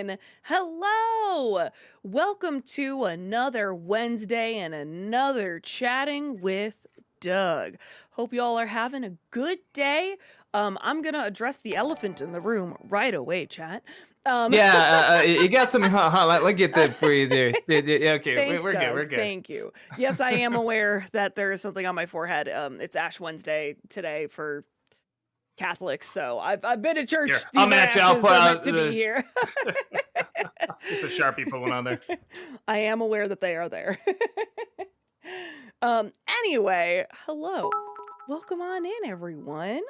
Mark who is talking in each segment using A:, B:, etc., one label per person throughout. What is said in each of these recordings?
A: everyone. Hello. Welcome to another Wednesday and another Chatting with Doug. Hope you all are having a good day. I'm going to address the elephant in the room right away, chat.
B: You got something, Let's get that for you there. Okay,
A: Thanks,
B: we're good,
A: Doug.
B: we're good.
A: Thank you. Yes, I am aware that there is something on my forehead. It's Ash Wednesday today for Catholics, so I've been to church.
B: Here,
A: These
B: I'll
A: are
B: match you, I'll
A: ashes.
B: put
A: They're
B: out
A: meant to be here.
B: It's a Sharpie put one on there.
A: I am aware that they are there. Anyway, hello. Welcome on in, everyone.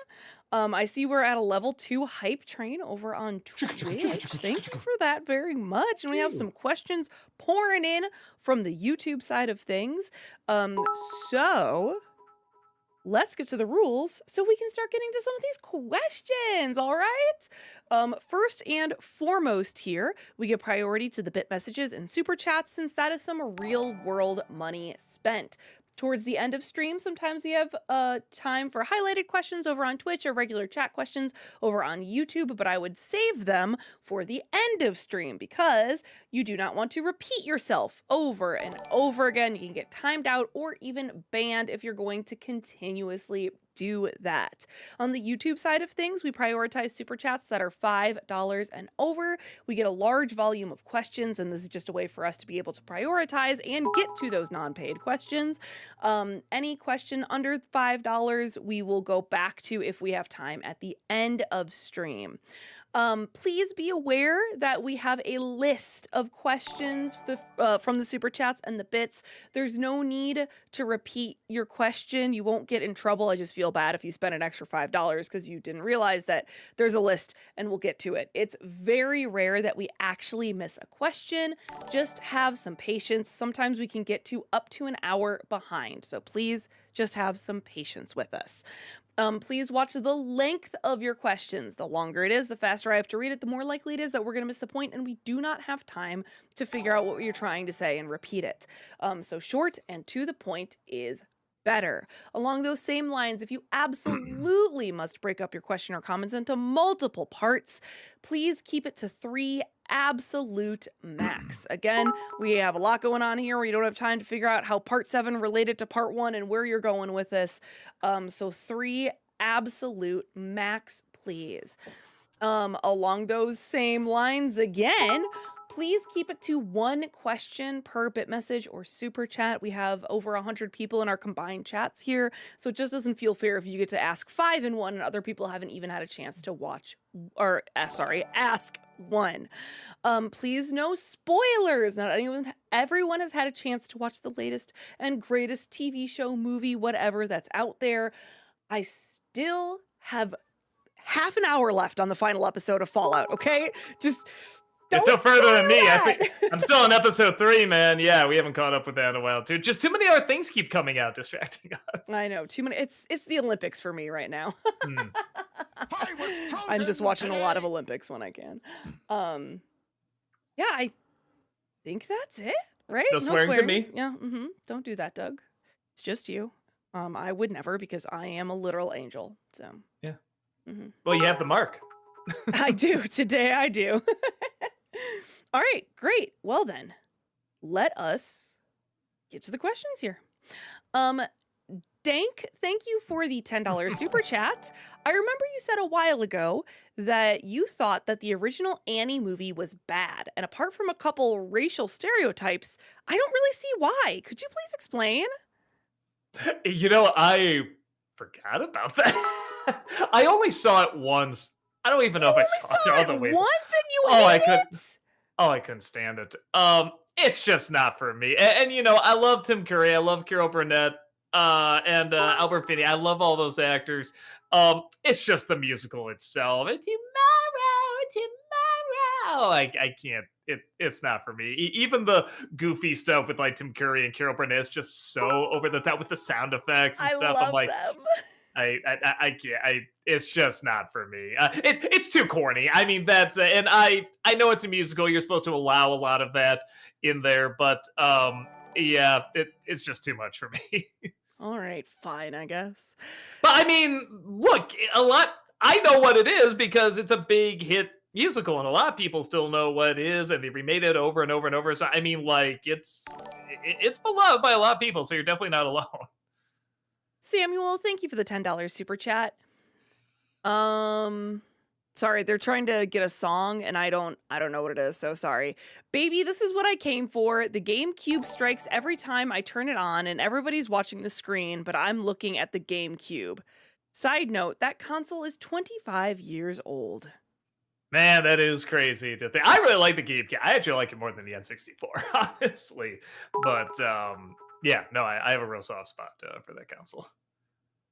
A: I see we're at a level 2 hype train over on Twitch. Thank you for that very much. And we have some questions pouring in from the YouTube side of things. So let's get to the rules so we can start getting to some of these questions, all right? First and foremost here, we give priority to the bit messages and super chats since that is some real world money spent. Towards the end of stream, sometimes we have time for highlighted questions over on Twitch or regular chat questions over on YouTube, but I would save them for the end of stream because you do not want to repeat yourself over and over again. You can get timed out or even banned if you're going to continuously do that. On the YouTube side of things, we prioritize super chats that are $5 and over. We get a large volume of questions, and this is just a way for us to be able to prioritize and get to those non-paid questions. Any question under $5, we will go back to if we have time at the end of stream. Please be aware that we have a list of questions from the super chats and the bits. There's no need to repeat your question. You won't get in trouble. I just feel bad if you spend an extra $5 because you didn't realize that there's a list and we'll get to it. It's very rare that we actually miss a question. Just have some patience. Sometimes we can get to up to an hour behind. So please just have some patience with us. Please watch the length of your questions. The longer it is, the faster I have to read it, the more likely it is that we're going to miss the point and we do not have time to figure out what you're trying to say and repeat it. So short and to the point is better. Along those same lines, if you absolutely must break up your question or comments into multiple parts, please keep it to 3 absolute max. Again, we have a lot going on here where you don't have time to figure out how part 7 related to part 1 and where you're going with this. So 3 absolute max, please. Along those same lines again, please keep it to 1 question per bit message or super chat. We have over 100 people in our combined chats here, so it just doesn't feel fair if you get to ask 5 in one and other people haven't even had a chance to ask one. Please no spoilers. Everyone has had a chance to watch the latest and greatest TV show, movie, whatever that's out there. I still have half an hour left on the final episode of Fallout, okay? Just
B: You're still further than me. I'm still on episode 3, man. Yeah, we haven't caught up with that in a while, too. Just too many other things keep coming out, distracting us.
A: I know, too many. It's the Olympics for me right now.
C: I
A: I'm just watching a lot of Olympics when I can. Yeah, I think that's it, right?
B: No swearing to me.
A: Yeah, Don't do that, Doug. It's just you. I would never because I am a literal angel. So
B: yeah. Well, you have the mark.
A: I do. Today I do. All right, great. Well then, let us get to the questions here. Dank, thank you for the $10 super chat. I remember you said a while ago that you thought that the original Annie movie was bad, and apart from a couple racial stereotypes, I don't really see why. Could you please explain?
B: I forgot about that. I only saw it once. I don't even know if I saw it all the way.
A: Once and you hated it?
B: I couldn't stand it. It's just not for me. And I love Tim Curry. I love Carol Burnett. And Albert Finney. I love all those actors. It's just the musical itself. Tomorrow. I can't. It's not for me. Even the goofy stuff with like Tim Curry and Carol Burnett is just so over the top with the sound effects and stuff.
A: Love
B: I'm like,
A: them.
B: I can't. It's just not for me. It's too corny. I mean, and I know it's a musical. You're supposed to allow a lot of that in there, but yeah, it's just too much for me.
A: All right, fine, I guess.
B: But I mean, look, I know what it is because it's a big hit musical, and a lot of people still know what it is, and they remade it over and over and over. So I mean, like it's beloved by a lot of people. So you're definitely not alone.
A: Samuel, thank you for the $10 super chat. Um Sorry, they're trying to get a song and I don't know what it is, so sorry. Baby, this is what I came for. The GameCube strikes every time I turn it on and everybody's watching the screen, but I'm looking at the GameCube. Side note, that console is 25 years old.
B: Man, that is crazy to think. I really like the GameCube. I actually like it more than the N64, honestly. But yeah, no, I have a real soft spot for that console.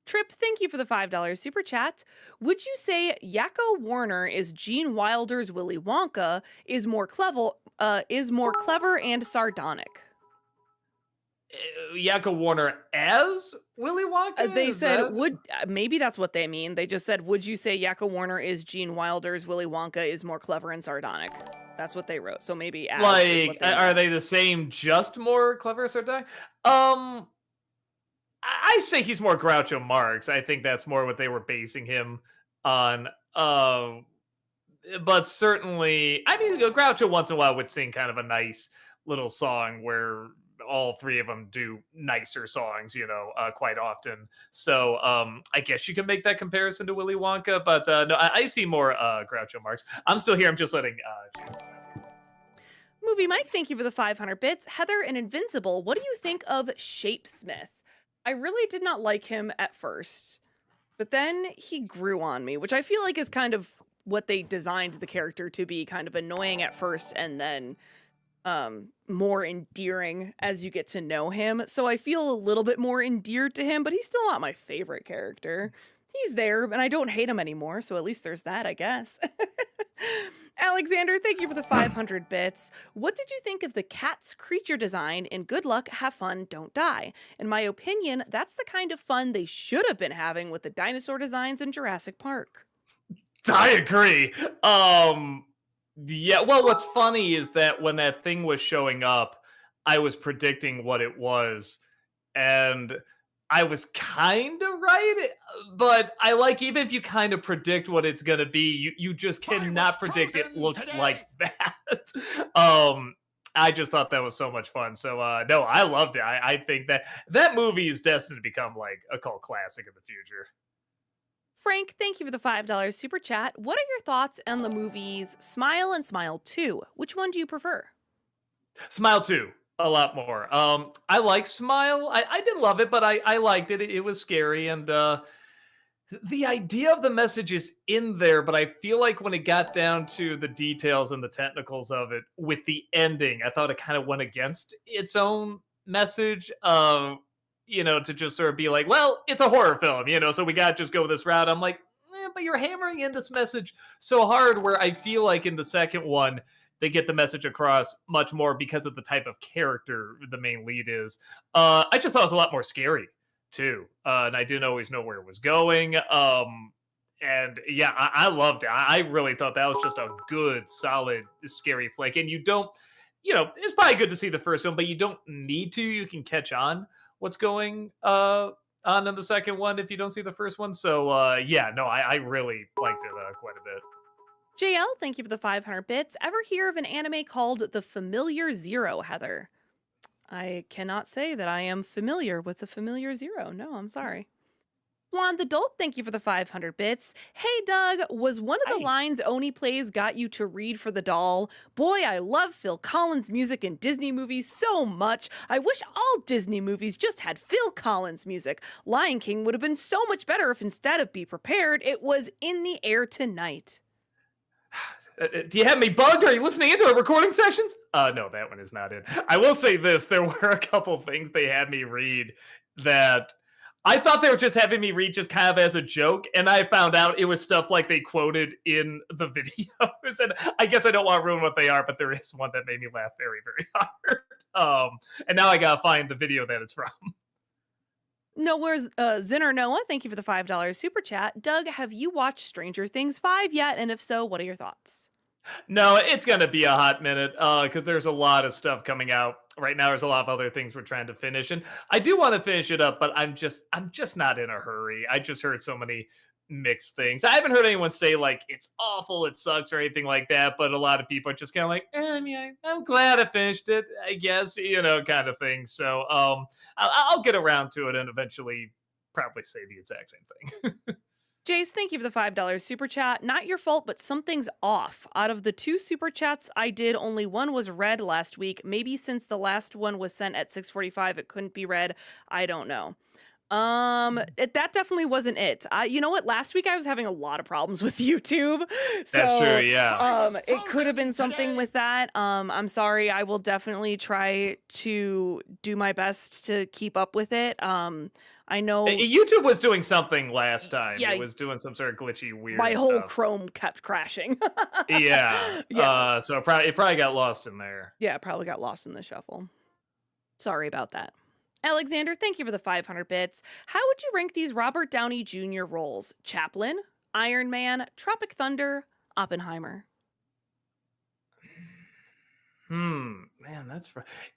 A: Trip, thank you for the $5 super chat. Would you say Yakko Warner is Gene Wilder's Willy Wonka is more clever and sardonic?
B: Yakko Warner as Willy Wonka?
A: They
B: Is
A: said
B: that?
A: would maybe that's what they mean. They just said, "Would you say Yakko Warner is Gene Wilder's Willy Wonka is more clever and sardonic?" That's what they wrote. So maybe as is
B: Like,
A: what they
B: are
A: meant.
B: they the same, just more clever sardonic? Um, I say he's more Groucho Marx. I think that's more what they were basing him on. But certainly, I mean, Groucho once in a while would sing kind of a nice little song where all three of them do nicer songs, quite often. So I guess you can make that comparison to Willy Wonka, but no, I see more Groucho Marx. I'm still here. I'm just letting.
A: Movie Mike, thank you for the 500 bits. Heather and Invincible, what do you think of Shapesmith? I really did not like him at first, but then he grew on me, which I feel like is kind of what they designed the character to be, kind of annoying at first and then more endearing as you get to know him. So I feel a little bit more endeared to him, but he's still not my favorite character. He's there, and I don't hate him anymore, so at least there's that, I guess. Alexander, thank you for the 500 bits. What did you think of the cat's creature design in Good Luck, Have Fun, Don't Die? In my opinion, that's the kind of fun they should have been having with the dinosaur designs in Jurassic Park.
B: I agree. Yeah. Well, what's funny is that when that thing was showing up, I was predicting what it was, and I was kind of right. But I like, even if you kind of predict what it's gonna be, you just
C: I was
B: cannot predict it
C: chosen
B: looks like
C: today.
B: that. um. I just thought that was so much fun. So no, I loved it. I think that movie is destined to become like a cult classic in the future.
A: Frank, thank you for the $5 super chat. What are your thoughts on the movies Smile and Smile 2? Which one do you prefer?
B: Smile 2, a lot more. I like Smile. I didn't love it, but I liked it. It was scary, and the idea of the message is in there, but I feel like when it got down to the details and the technicals of it, with the ending, I thought it kind of went against its own message. To just sort of be like, well, it's a horror film, so we got to just go this route. I'm like, but you're hammering in this message so hard, where I feel like in the second one, they get the message across much more because of the type of character the main lead is. I just thought it was a lot more scary too, and I didn't always know where it was going. And yeah, I loved it. I really thought that was just a good, solid, scary flick. And you don't, it's probably good to see the first one, but you don't need to. You can catch on what's going on in the second one if you don't see the first one. So yeah, no, I really liked it quite a bit.
A: JL, thank you for the 500 bits. Ever hear of an anime called The Familiar Zero, Heather? I cannot say that I am familiar with The Familiar Zero. No, I'm sorry. Blonde Adult, thank you for the 500 bits. Hey, Doug, was one of the
B: Hi.
A: lines Oni plays got you to read for the doll? Boy, I love Phil Collins music in Disney movies so much. I wish all Disney movies just had Phil Collins music. Lion King would have been so much better if instead of Be Prepared, it was In the Air Tonight.
B: Do you have me bugged? Are you listening into our recording sessions? No, that one is not it. I will say this: there were a couple things they had me read that I thought they were just having me read just kind of as a joke, and I found out it was stuff like they quoted in the videos. And I guess I don't want to ruin what they are, but there is one that made me laugh very, very hard. And now I gotta find the video that it's from.
A: Nowhere's Zinner Noah, thank you for the $5 super chat. Doug, have you watched Stranger Things 5 yet? And if so, what are your thoughts?
B: No, it's gonna be a hot minute because there's a lot of stuff coming out right now. There's a lot of other things we're trying to finish, and I do want to finish it up, but I'm just not in a hurry. I just heard so many mixed things. I haven't heard anyone say like it's awful, it sucks, or anything like that. But a lot of people are just kind of like, I mean, I'm glad I finished it. I guess kind of thing. So I'll get around to it and eventually probably say the exact same thing.
A: Jace, thank you for the $5 super chat. Not your fault, but something's off. Out of the 2 super chats I did, only one was read last week. Maybe since the last one was sent at 6:45, it couldn't be read. I don't know. That definitely wasn't it. You know what? Last week I was having a lot of problems with YouTube,
B: That's true.
A: so
B: Yeah.
A: it could have been something with that. I'm sorry. I will definitely try to do my best to keep up with it. I know
B: YouTube was doing something last time.
A: yeah,
B: It was doing some sort of glitchy,
A: my
B: weird
A: whole
B: stuff.
A: Chrome kept crashing.
B: Yeah.
A: Yeah.
B: So it probably got lost in there.
A: Yeah, probably got lost in the shuffle. Sorry about that. Alexander, thank you for the 500 bits. How would you rank these Robert Downey Jr. roles? Chaplin, Iron Man, Tropic Thunder, Oppenheimer.
B: Man,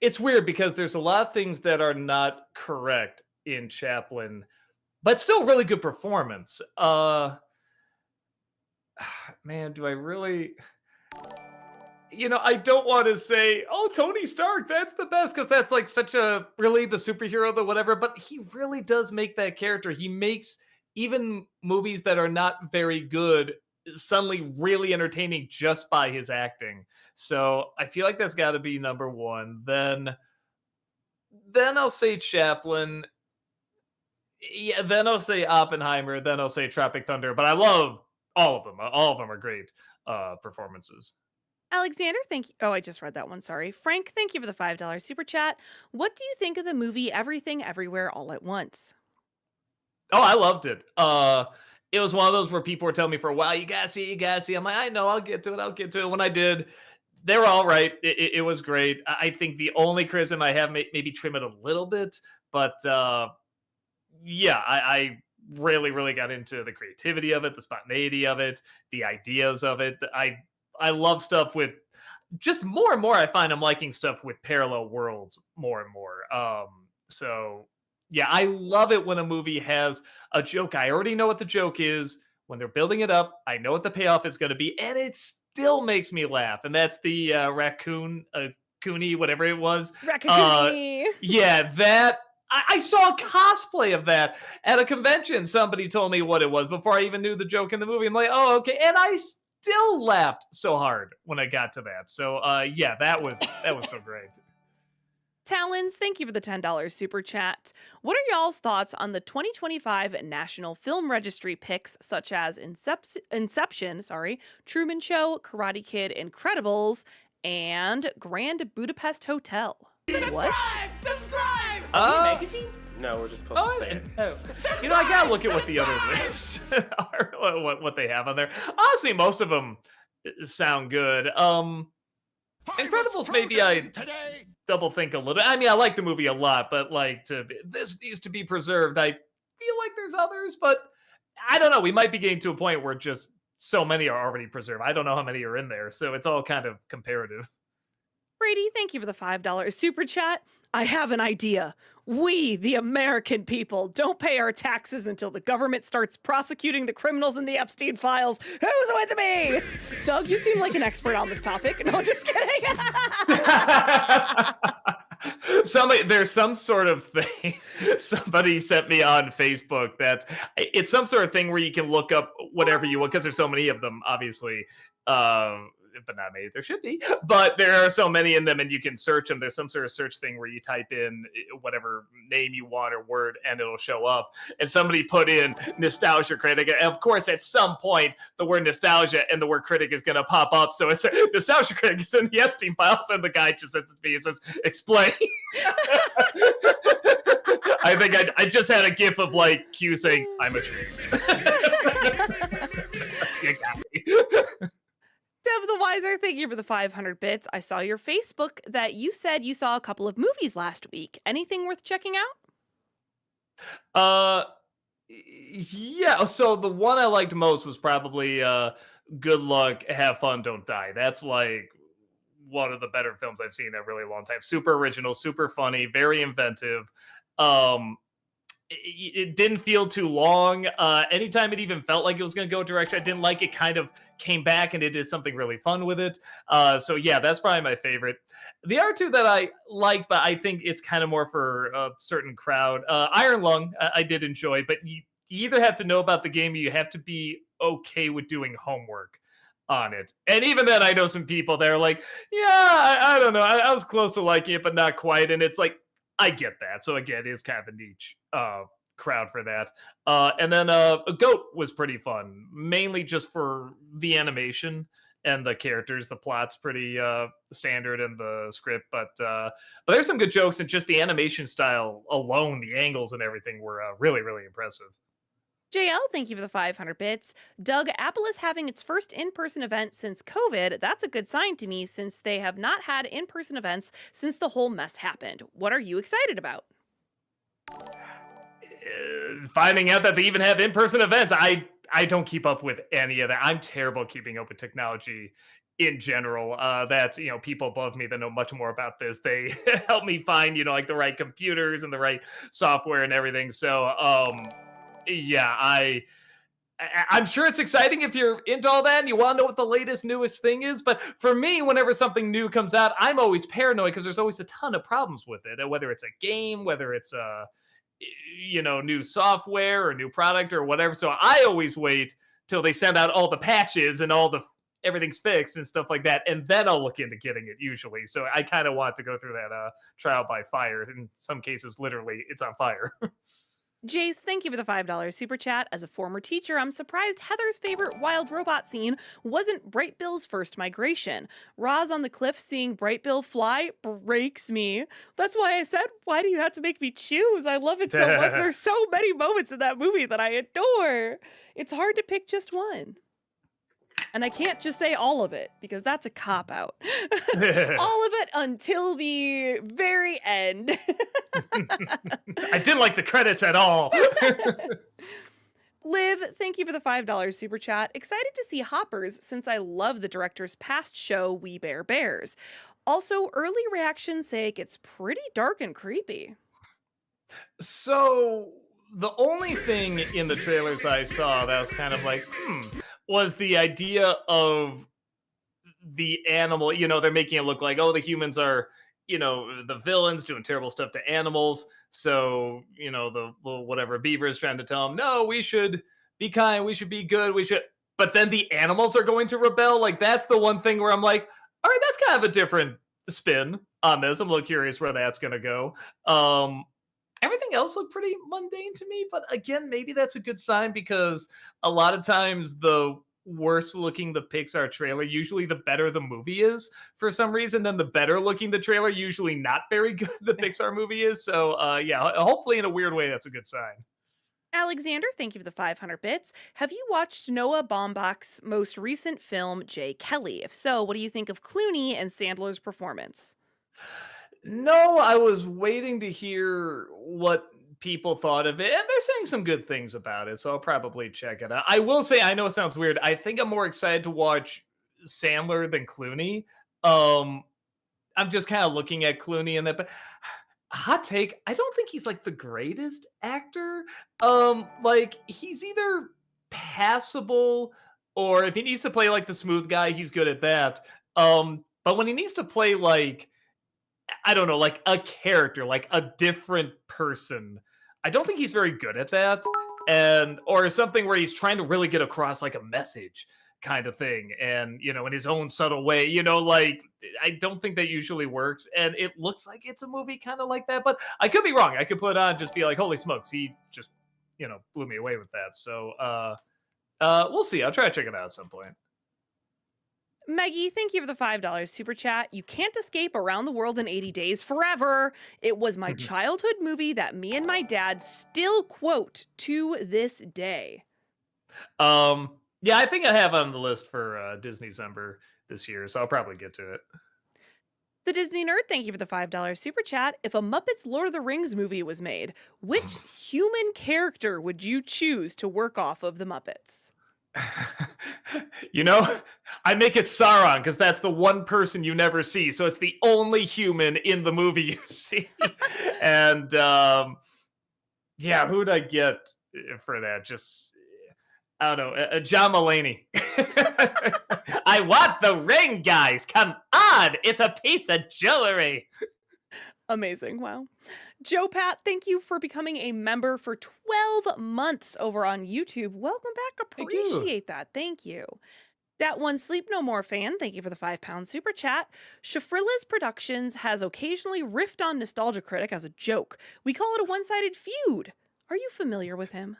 B: it's weird because there's a lot of things that are not correct in Chaplin, but still really good performance. Man, do I really? I don't want to say, oh, Tony Stark, that's the best, because that's like such a really the superhero, the whatever, but he really does make that character. He makes even movies that are not very good suddenly really entertaining just by his acting. So I feel like that's got to be number one. Then I'll say Chaplin. Yeah, then I'll say Oppenheimer. Then I'll say Tropic Thunder. But I love all of them. All of them are great performances.
A: Alexander, thank you. Oh, I just read that one. Sorry. Frank, thank you for the $5 super chat. What do you think of the movie Everything Everywhere All at Once?
B: Oh, I loved it. It was one of those where people were telling me for a while, you gotta see it, you gotta see it. I'm like, I know, I'll get to it, I'll get to it. When I did, they were all right. It was great. I think the only criticism I have, maybe trim it a little bit, but yeah, I really, really got into the creativity of it, the spontaneity of it, the ideas of it. I love stuff with just more and more. I find I'm liking stuff with parallel worlds more and more. So yeah, I love it when a movie has a joke. I already know what the joke is. When they're building it up, I know what the payoff is going to be, and it still makes me laugh. And that's the raccoon, Cooney, whatever it was.
A: Raccoonie.
B: Yeah, that I saw a cosplay of that at a convention. Somebody told me what it was before I even knew the joke in the movie. I'm like, oh, okay, and I still laughed so hard when I got to that. So yeah, that was so great.
A: Talons, thank you for the $10 super chat. What are y'all's thoughts on the 2025 National Film Registry picks such as Inception, Truman Show, Karate Kid, Incredibles, and Grand Budapest Hotel? What?
C: Subscribe!
B: Magazine?
D: No, we're just supposed to say it.
B: I gotta look at what the other lists are, what they have on there. Honestly, most of them sound good. Incredibles, maybe I
C: today.
B: double think a little. I mean, I like the movie a lot, but this needs to be preserved. I feel like there's others, but I don't know. We might be getting to a point where just so many are already preserved. I don't know how many are in there, so it's all kind of comparative.
A: Brady, thank you for the $5 super chat. I have an idea. We, the American people, don't pay our taxes until the government starts prosecuting the criminals in the Epstein files. Who's with me? Doug, you seem like an expert on this topic. No, just kidding.
B: There's some sort of thing somebody sent me on Facebook that it's some sort of thing where you can look up whatever you want, because there's so many of them, obviously. But not many. There should be, but there are so many in them, and you can search them. There's some sort of search thing where you type in whatever name you want or word, and it'll show up. And somebody put in Nostalgia Critic. And of course, at some point, the word nostalgia and the word critic is going to pop up. So it's Nostalgia Critic is in the Epstein files, and the guy just sends it to me and says, "Explain." I think I just had a gif of like Q saying, "I'm ashamed." You got me.
A: Dev the Wiser, thank you for the 500 bits. I saw your Facebook that you said you saw a couple of movies last week. Anything worth checking out?
B: Yeah. So the one I liked most was probably Good Luck, Have Fun, Don't Die. That's like one of the better films I've seen in a really long time. Super original, super funny, very inventive. it didn't feel too long. Anytime it even felt like it was going to go a direction I didn't like, it kind of came back and it did something really fun with it. So yeah, that's probably my favorite. The other two that I liked, but I think it's kind of more for a certain crowd. Iron Lung, I did enjoy, but you either have to know about the game or you have to be okay with doing homework on it. And even then, I know some people that are like, yeah, I don't know. I was close to liking it, but not quite. And it's like, I get that. So again, it's kind of a niche crowd for that. And then a goat was pretty fun, mainly just for the animation and the characters. The plot's pretty standard in the script, but there's some good jokes and just the animation style alone, the angles and everything were really really impressive.
A: JL, thank you for the 500 bits. Doug, Apple is having its first in person event since COVID. That's a good sign to me since they have not had in person events since the whole mess happened. What are you excited about?
B: Finding out that they even have in-person events. I don't keep up with any of that. I'm terrible at keeping up with technology in general. That's people above me that know much more about this. They help me find like the right computers and the right software and everything. So yeah, I'm sure it's exciting if you're into all that and you want to know what the latest, newest thing is. But for me, whenever something new comes out, I'm always paranoid because there's always a ton of problems with it. Whether it's a game, whether it's a new software or new product or whatever. So I always wait till they send out all the patches and all the everything's fixed and stuff like that, and then I'll look into getting it usually. So I kind of want to go through that trial by fire. In some cases, literally, it's on fire.
A: Jace, thank you for the $5 super chat. As a former teacher, I'm surprised Heather's favorite wild robot scene wasn't Bright Bill's first migration. Roz on the cliff seeing Bright Bill fly breaks me. That's why I said, why do you have to make me choose? I love it so much. There's so many moments in that movie that I adore. It's hard to pick just one. And I can't just say all of it because that's a cop out. All of it until the very end.
B: I didn't like the credits at all.
A: Liv, thank you for the $5 super chat. Excited to see Hoppers since I love the director's past show, We Bear Bears. Also, early reactions say it gets pretty dark and creepy.
B: So the only thing in the trailers that I saw that was kind of like, was the idea of the animal. They're making it look like, oh, the humans are, the villains doing terrible stuff to animals. So, the little whatever beaver is trying to tell them, no, we should be kind, we should be good, but then the animals are going to rebel. Like, that's the one thing where I'm like, all right, that's kind of a different spin on this. I'm a little curious where that's going to go. Everything else looked pretty mundane to me, but again, maybe that's a good sign because a lot of times the worse looking the Pixar trailer, usually the better the movie is for some reason. Then the better looking the trailer, usually not very good the Pixar movie is. So yeah, hopefully in a weird way, that's a good sign.
A: Alexander, thank you for the 500 bits. Have you watched Noah Baumbach's most recent film, Jay Kelly? If so, what do you think of Clooney and Sandler's performance?
B: No, I was waiting to hear what people thought of it, and they're saying some good things about it, so I'll probably check it out. I will say, I know it sounds weird, I think I'm more excited to watch Sandler than Clooney. I'm just kind of looking at Clooney and that, but hot take, I don't think he's like the greatest actor. Like he's either passable or if he needs to play like the smooth guy, he's good at that. But when he needs to play like I don't know, like a character, like a different person. I don't think he's very good at that. Or something where he's trying to really get across like a message kind of thing. And, in his own subtle way, like I don't think that usually works. And it looks like it's a movie kind of like that, but I could be wrong. I could put it on and just be like, holy smokes, he just, blew me away with that. So, we'll see. I'll try to check it out at some point.
A: Maggie, thank you for the $5 super chat. You can't escape Around the World in 80 Days forever. It was my childhood movie that me and my dad still quote to this day.
B: Yeah, I think I have on the list for Disney December this year, so I'll probably get to it.
A: The Disney Nerd, thank you for the $5 super chat. If a Muppets Lord of the Rings movie was made, which human character would you choose to work off of the Muppets?
B: I make it Sauron because that's the one person you never see. So it's the only human in the movie you see. And Yeah, who'd I get for that? Just I don't know, John Mulaney. I want the ring, guys. Come on, it's a piece of jewelry.
A: Amazing. Wow. Joe Pat, thank you for becoming a member for 12 months over on YouTube. Welcome back.
B: Thank you.
A: Appreciate that. Thank you. That one Sleep No More fan, thank you for the £5 super chat. Shafrilla's Productions has occasionally riffed on Nostalgia Critic as a joke. We call it a one-sided feud. Are you familiar with him?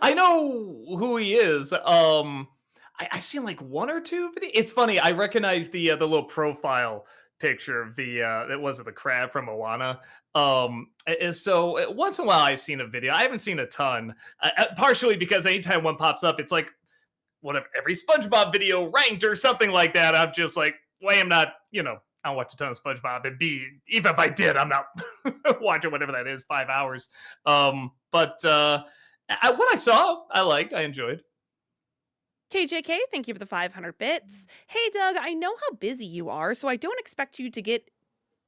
B: I know who he is. I've seen like one or two videos. It's funny. I recognize the little profile picture of that was the crab from Moana. So once in a while I've seen a video. I haven't seen a ton, partially because anytime one pops up, it's like whatever every SpongeBob video ranked or something like that. I'm just like, well, I'm not, I don't watch a ton of SpongeBob, and B, even if I did, I'm not watching whatever that is, 5 hours. But what I saw, I liked, I enjoyed.
A: KJK, thank you for the 500 bits. Hey, Doug, I know how busy you are, so I don't expect you to get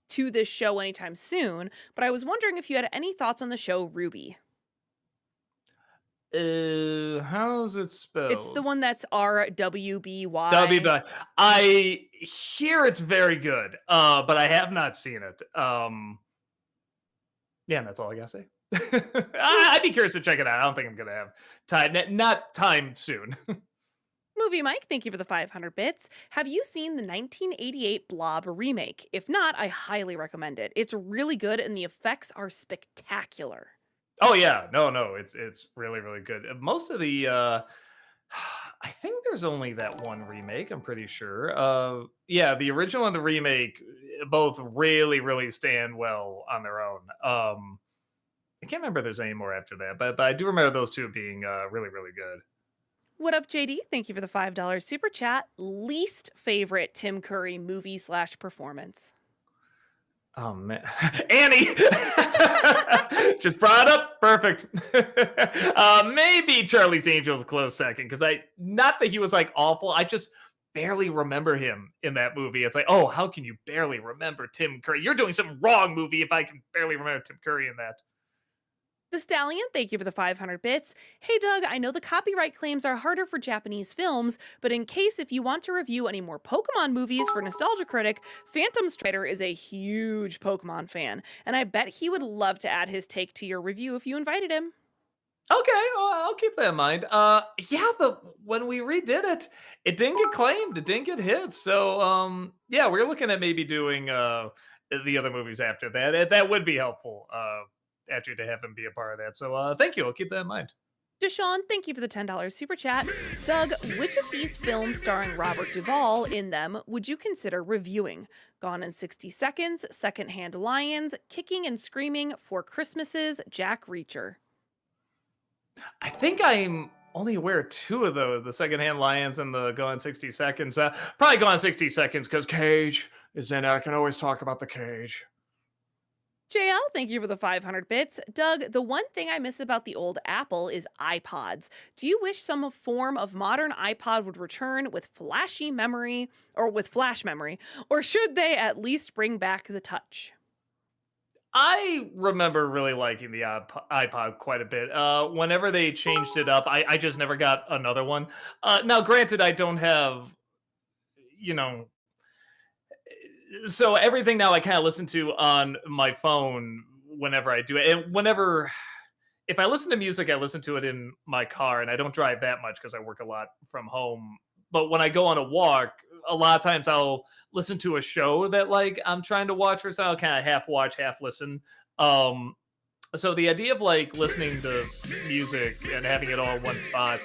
A: to this show anytime soon, but I was wondering if you had any thoughts on the show Ruby.
B: How's it spelled?
A: It's the one that's RWBY.
B: WB. I hear it's very good, but I have not seen it. Yeah, that's all I gotta say. I'd be curious to check it out. I don't think I'm gonna have time. Not time soon.
A: Movie Mike, thank you for the 500 bits. Have you seen the 1988 Blob remake? If not, I highly recommend it. It's really good and the effects are spectacular.
B: Oh yeah, no, it's really really good. Most of the I think there's only that one remake, I'm pretty sure. Yeah, the original and the remake both really really stand well on their own. I can't remember if there's any more after that, but I do remember those two being really really good.
A: What up, JD? Thank you for the $5 super chat. Least favorite Tim Curry movie/performance?
B: Oh man, Annie, just brought up. Perfect. Maybe Charlie's Angels a close second because not that he was like awful. I just barely remember him in that movie. It's like, oh, how can you barely remember Tim Curry? You're doing something wrong, movie. If I can barely remember Tim Curry in that.
A: The Stallion, thank you for the 500 bits. Hey Doug, I know the copyright claims are harder for Japanese films, but in case if you want to review any more Pokemon movies for Nostalgia Critic, Phantom Strider is a huge Pokemon fan, and I bet he would love to add his take to your review if you invited him.
B: Okay, well, I'll keep that in mind. Yeah, when we redid it, it didn't get claimed, it didn't get hit. So, yeah, we're looking at maybe doing the other movies after that. That would be helpful. Actually, to have him be a part of that. So, thank you. I'll keep that in mind.
A: Deshaun, thank you for the $10 super chat. Doug, which of these films starring Robert Duvall in them would you consider reviewing? Gone in 60 Seconds, Secondhand Lions, Kicking and Screaming, Four Christmases, Jack Reacher.
B: I think I'm only aware of two of those: the Secondhand Lions and the Gone 60 Seconds. Probably Gone 60 Seconds because Cage is in it. I can always talk about the Cage.
A: JL, thank you for the 500 bits. Doug, the one thing I miss about the old Apple is iPods. Do you wish some form of modern iPod would return with flashy memory or with flash memory, or should they at least bring back the touch?
B: I remember really liking the iPod quite a bit. Whenever they changed it up, I just never got another one. Now, granted, I don't have, you know, so everything now I kind of listen to on my phone whenever I do it. And if I listen to music, I listen to it in my car, and I don't drive that much because I work a lot from home. But when I go on a walk, a lot of times I'll listen to a show that like I'm trying to watch, or so I'll kind of half watch, half listen. Um, so the idea of like listening to music and having it all in one spot,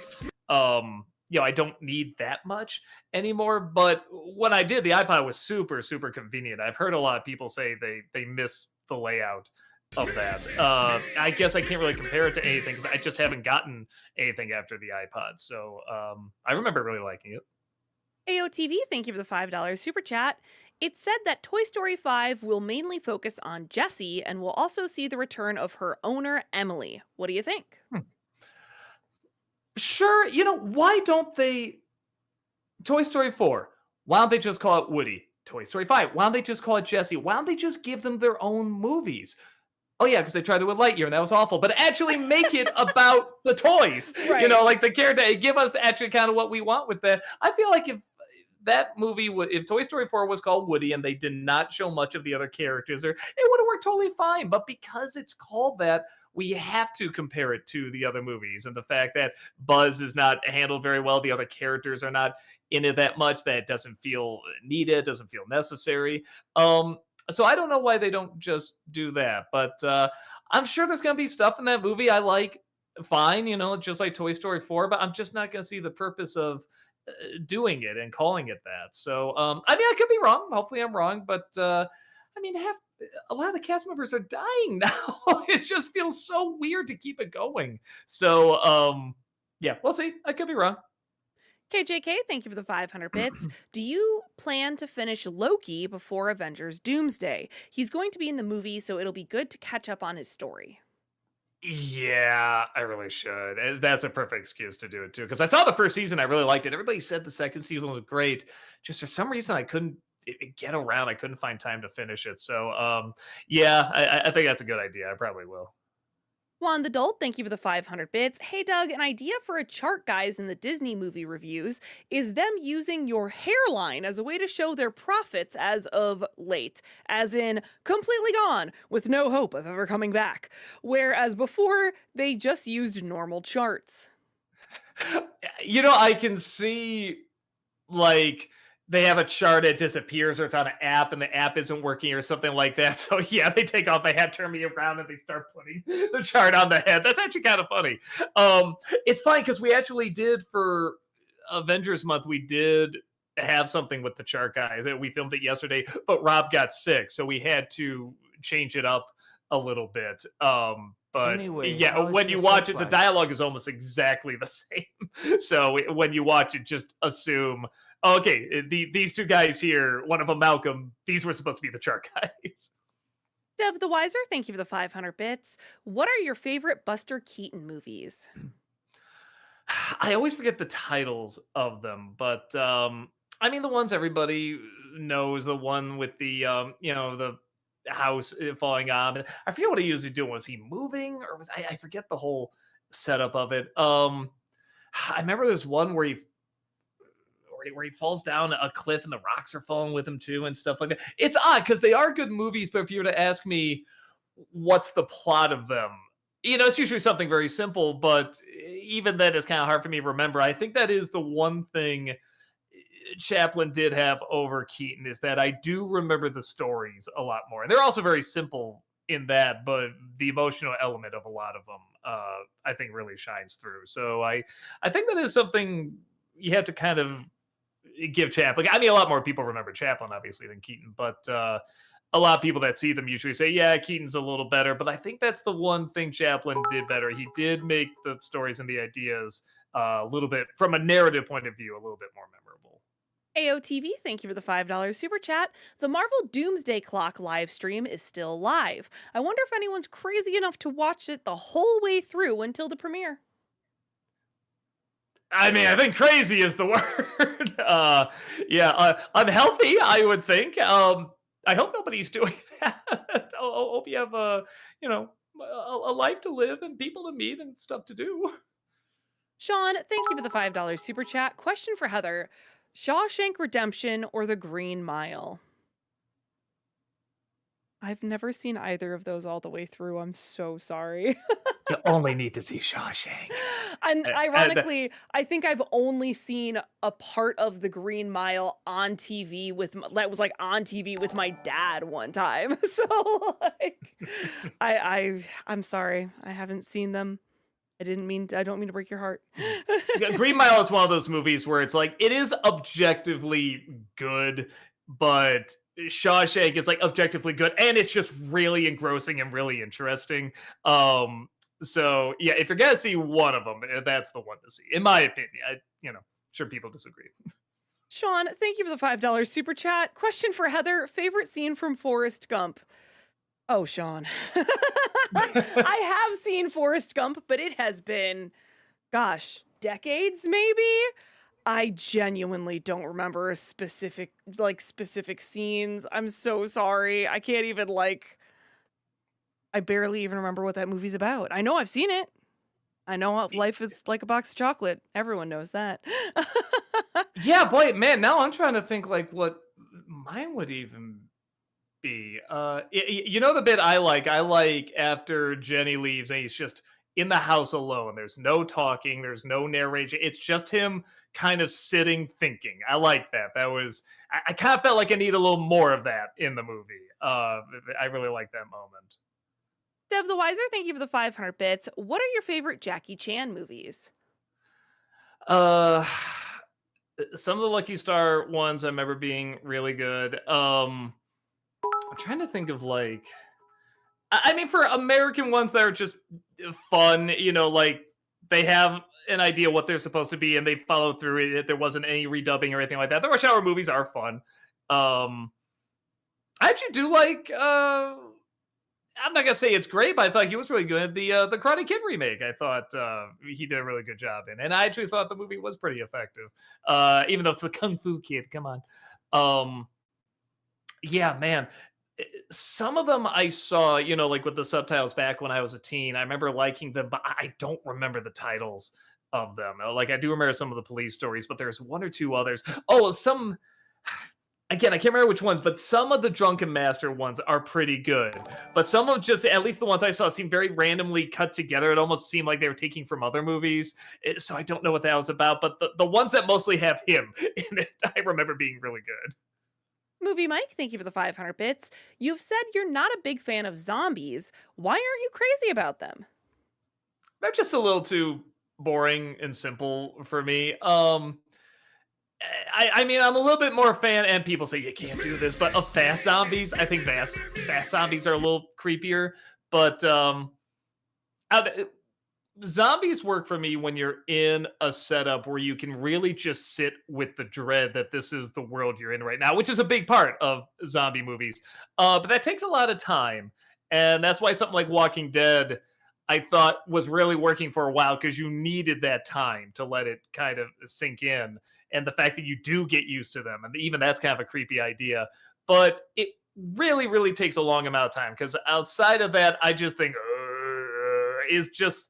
B: I don't need that much anymore. But when I did, the iPod was super, super convenient. I've heard a lot of people say they miss the layout of that. I guess I can't really compare it to anything because I just haven't gotten anything after the iPod. So I remember really liking it.
A: AOTV, thank you for the $5 super chat. It's said that Toy Story 5 will mainly focus on Jessie and will also see the return of her owner, Emily. What do you think?
B: Sure, why don't they Toy Story 4, why don't they just call it Woody? Toy Story 5, why don't they just call it Jessie? Why don't they just give them their own movies? oh yeah, because they tried it with Lightyear and that was awful. But actually make it about the toys,
A: Right.
B: like the character. Give us actually kind of what we want with that. I feel like if that movie if Toy Story 4 was called Woody and they did not show much of the other characters, it would have worked totally fine. But because it's called that, we have to compare it to the other movies, and the fact that Buzz is not handled very well, the other characters are not in it that much, that it doesn't feel needed, doesn't feel necessary. So I don't know why they don't just do that, but I'm sure there's gonna be stuff in that movie I like fine, just like Toy Story 4, but I'm just not gonna see the purpose of doing it and calling it that. So I mean, I could be wrong. Hopefully I'm wrong, but I mean, a lot of the cast members are dying now. It just feels so weird to keep it going. So yeah, we'll see. I could be wrong.
A: KJK, thank you for the 500 bits. Do you plan to finish Loki before Avengers Doomsday? He's going to be in the movie, so it'll be good to catch up on his story.
B: Yeah, I really should. And that's a perfect excuse to do it too. Because I saw the first season, I really liked it. Everybody said the second season was great. Just for some reason, I couldn't get around. I couldn't find time to finish it. So, yeah, I think that's a good idea. I probably will.
A: Juan the Dolt, thank you for the 500 bits. Hey Doug, an idea for a chart, guys, in the Disney movie reviews is them using your hairline as a way to show their profits as of late, as in completely gone, with no hope of ever coming back. Whereas before, they just used normal charts.
B: I can see like they have a chart, it disappears, or it's on an app and the app isn't working or something like that. So yeah, they take off the hat, turn me around, and they start putting the chart on the head. That's actually kind of funny. It's funny because we actually did for Avengers month, we did have something with the chart guys. We filmed it yesterday, but Rob got sick, so we had to change it up a little bit. But
C: Anyway,
B: yeah,
C: how is
B: when
C: your
B: you watch
C: sex
B: it, the
C: life?
B: dialogue is almost exactly the same. So when you watch it, just assume, okay, these two guys here, one of them Malcolm, these were supposed to be the chart guys.
A: Dev the Wiser, thank you for the 500 bits. What are your favorite Buster Keaton movies?
B: I always forget the titles of them, but I mean the ones everybody knows, the one with the the house falling on. I forget what he usually doing. Was he moving, or was I forget the whole setup of it. I remember there's one where he falls down a cliff and the rocks are falling with him too and stuff like that. It's odd because they are good movies, but if you were to ask me what's the plot of them, it's usually something very simple, but even then it's kind of hard for me to remember. I think that is the one thing Chaplin did have over Keaton, is that I do remember the stories a lot more. And they're also very simple in that, but the emotional element of a lot of them, I think really shines through. So I think that is something you have to kind of give Chaplin. I mean, a lot more people remember Chaplin obviously than Keaton, but a lot of people that see them usually say, yeah, Keaton's a little better. But I think that's the one thing Chaplin did better. He did make the stories and the ideas a little bit, from a narrative point of view, a little bit more memorable.
A: AOTV, thank you for the $5 super chat. The Marvel Doomsday Clock live stream is still live. I wonder if anyone's crazy enough to watch it the whole way through until the premiere.
B: I mean, I think crazy is the word. Yeah, unhealthy, I would think. I hope nobody's doing that. I hope you have a life to live and people to meet and stuff to do.
A: Sean, thank you for the $5 super chat. Question for Heather: Shawshank Redemption or The Green Mile? I've never seen either of those all the way through. I'm so sorry.
B: You only need to see Shawshank.
A: And
B: And
A: ironically, I think I've only seen a part of The Green Mile on TV that was like on TV with my dad one time. So like, I'm sorry, I haven't seen them. I don't mean to break your heart.
B: Green Mile is one of those movies where it's like it is objectively good, but Shawshank is like objectively good, and it's just really engrossing and really interesting. So yeah, if you're gonna see one of them, that's the one to see, in my opinion. Sure people disagree.
A: Sean, thank you for the $5 super chat. Question for Heather: favorite scene from Forrest Gump? Oh, Sean. I have seen Forrest Gump, but it has been, gosh, decades maybe? I genuinely don't remember a specific scenes. I'm so sorry. I can't even I barely even remember what that movie's about. I know I've seen it. I know how life is like a box of chocolate. Everyone knows that.
B: Yeah, boy, man. Now I'm trying to think like what mine would even be. You know the bit I like. I like after Jenny leaves and he's just in the house alone. There's no talking. There's no narration. It's just him kind of sitting thinking. I like that. That was. I kind of felt like I need a little more of that in the movie. I really like that moment.
A: Dev the Wiser, thank you for the 500 bits. What are your favorite Jackie Chan movies?
B: Uh, some of the Lucky Star ones I remember being really good. I'm trying to think of like I mean, for American ones that are just fun, like they have an idea what they're supposed to be and they follow through it. There wasn't any redubbing or anything like that. The Rush Hour movies are fun. Um, I actually do like. I'm not gonna say it's great, but I thought he was really good. The Karate Kid remake, I thought he did a really good job in, and I actually thought the movie was pretty effective. Even though it's the Kung Fu Kid, come on. Um, yeah, man. Some of them I saw, like with the subtitles back when I was a teen. I remember liking them, but I don't remember the titles of them. Like I do remember some of the police stories, but there's one or two others. Oh, some again, I can't remember which ones, but some of the Drunken Master ones are pretty good. But some of just, at least the ones I saw, seemed very randomly cut together. It almost seemed like they were taking from other movies. So I don't know what that was about. But the ones that mostly have him in it, I remember being really good.
A: Movie Mike, thank you for the 500 bits. You've said you're not a big fan of zombies. Why aren't you crazy about them?
B: They're just a little too boring and simple for me. I mean, I'm a little bit more a fan, and people say you can't do this, but of fast zombies, I think fast zombies are a little creepier. But zombies work for me when you're in a setup where you can really just sit with the dread that this is the world you're in right now, which is a big part of zombie movies. But that takes a lot of time, and that's why something like Walking Dead I thought was really working for a while because you needed that time to let it kind of sink in. And the fact that you do get used to them, and even that's kind of a creepy idea. But it really, really takes a long amount of time because outside of that, I just think is just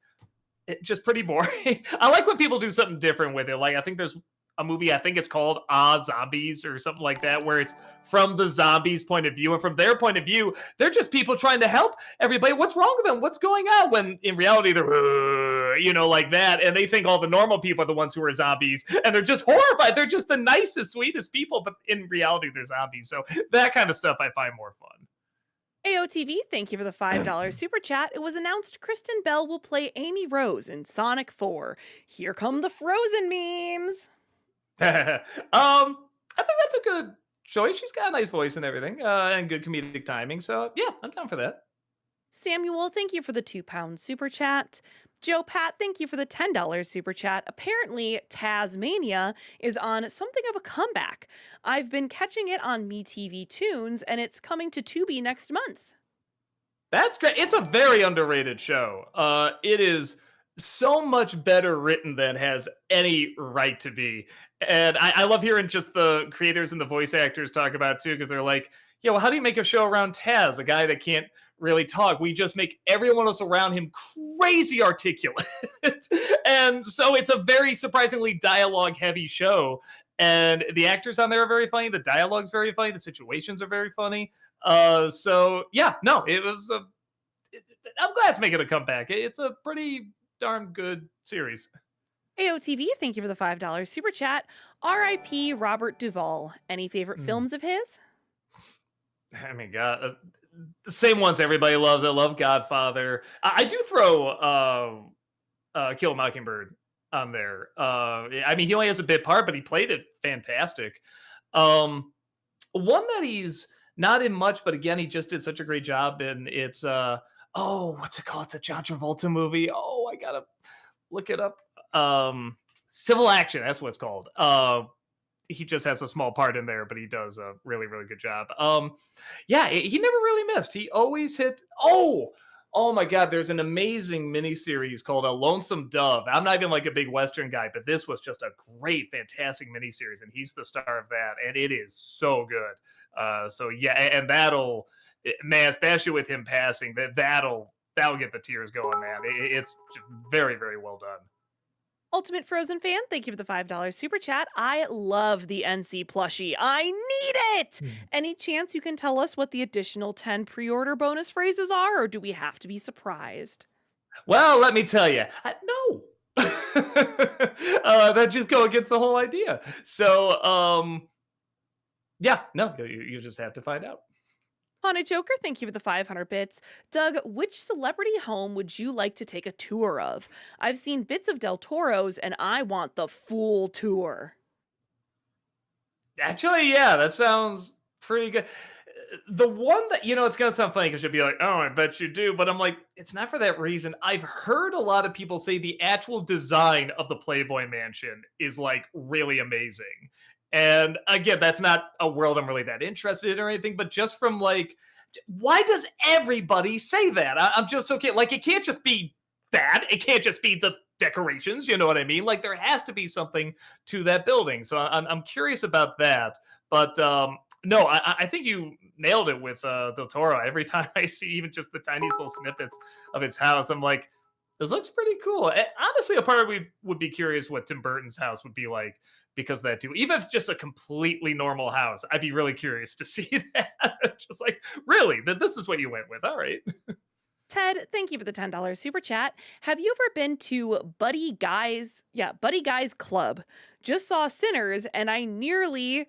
B: pretty boring. I like when people do something different with it. Like I think there's a movie, I think it's called Zombies or something like that, where it's from the zombies' point of view. And from their point of view, they're just people trying to help everybody. What's wrong with them? What's going on? When in reality, they're, like that. And they think all the normal people are the ones who are zombies. And they're just horrified. They're just the nicest, sweetest people. But in reality, they're zombies. So that kind of stuff I find more fun.
A: AOTV, thank you for the $5 super chat. It was announced Kristen Bell will play Amy Rose in Sonic 4. Here come the Frozen memes.
B: I think that's a good choice. She's got a nice voice and everything, and good comedic timing. So yeah, I'm down for that.
A: Samuel, thank you for the £2 super chat. Joe Pat, thank you for the $10 super chat. Apparently, Tasmania is on something of a comeback. I've been catching it on MeTV Tunes, and it's coming to Tubi next month.
B: That's great. It's a very underrated show. It is so much better written than has any right to be. And I love hearing just the creators and the voice actors talk about it too, because they're like, yeah, well, how do you make a show around Taz, a guy that can't really talk? We just make everyone else around him crazy articulate. And so it's a very surprisingly dialogue heavy show. And the actors on there are very funny. The dialogue's very funny. The situations are very funny. So yeah, no, it was I'm glad it's making a comeback. It's a pretty darn good series.
A: AOTV, thank you for the $5 super chat. R.I.P. Robert Duvall. Any favorite films of his?
B: I mean, God, the same ones everybody loves. I love Godfather. I do throw Kill a Mockingbird on there. I mean, he only has a bit part, but he played it fantastic. One that he's not in much, but again, he just did such a great job. And it's what's it called? It's a John Travolta movie. Oh, I gotta look it up. Civil Action. That's what it's called. He just has a small part in there, but he does a really, really good job. Yeah, he never really missed. He always hit. Oh my God, there's an amazing miniseries called A Lonesome Dove. I'm not even like a big Western guy, but this was just a great, fantastic miniseries, and he's the star of that, and it is so good. So yeah, and man, especially with him passing, that'll get the tears going, man. It's very, very well done.
A: Ultimate Frozen fan, thank you for the $5 super chat. I love the NC plushie. I need it! Any chance you can tell us what the additional 10 pre-order bonus phrases are, or do we have to be surprised?
B: Well, let me tell you, no. That just go against the whole idea. So, yeah, no, you just have to find out.
A: Haunted Joker, thank you for the 500 bits. Doug, which celebrity home would you like to take a tour of? I've seen bits of Del Toro's and I want the full tour.
B: Actually, yeah, that sounds pretty good. The one that, it's going to sound funny because you'll be like, oh, I bet you do. But I'm like, it's not for that reason. I've heard a lot of people say the actual design of the Playboy Mansion is like really amazing. And again, that's not a world I'm really that interested in or anything, but just from like, why does everybody say that? I'm just okay. Like, it can't just be that. It can't just be the decorations. You know what I mean? Like, there has to be something to that building. So I'm curious about that. But no, I think you nailed it with Del Toro. Every time I see even just the tiniest little snippets of its house, I'm like, this looks pretty cool. And honestly, a part of me would be curious what Tim Burton's house would be like because of that too. Even if it's just a completely normal house, I'd be really curious to see that. Just like, really, that this is what you went with. All right.
A: Ted, thank you for the $10 super chat. Have you ever been to Buddy Guy's Club? Just saw Sinners and I nearly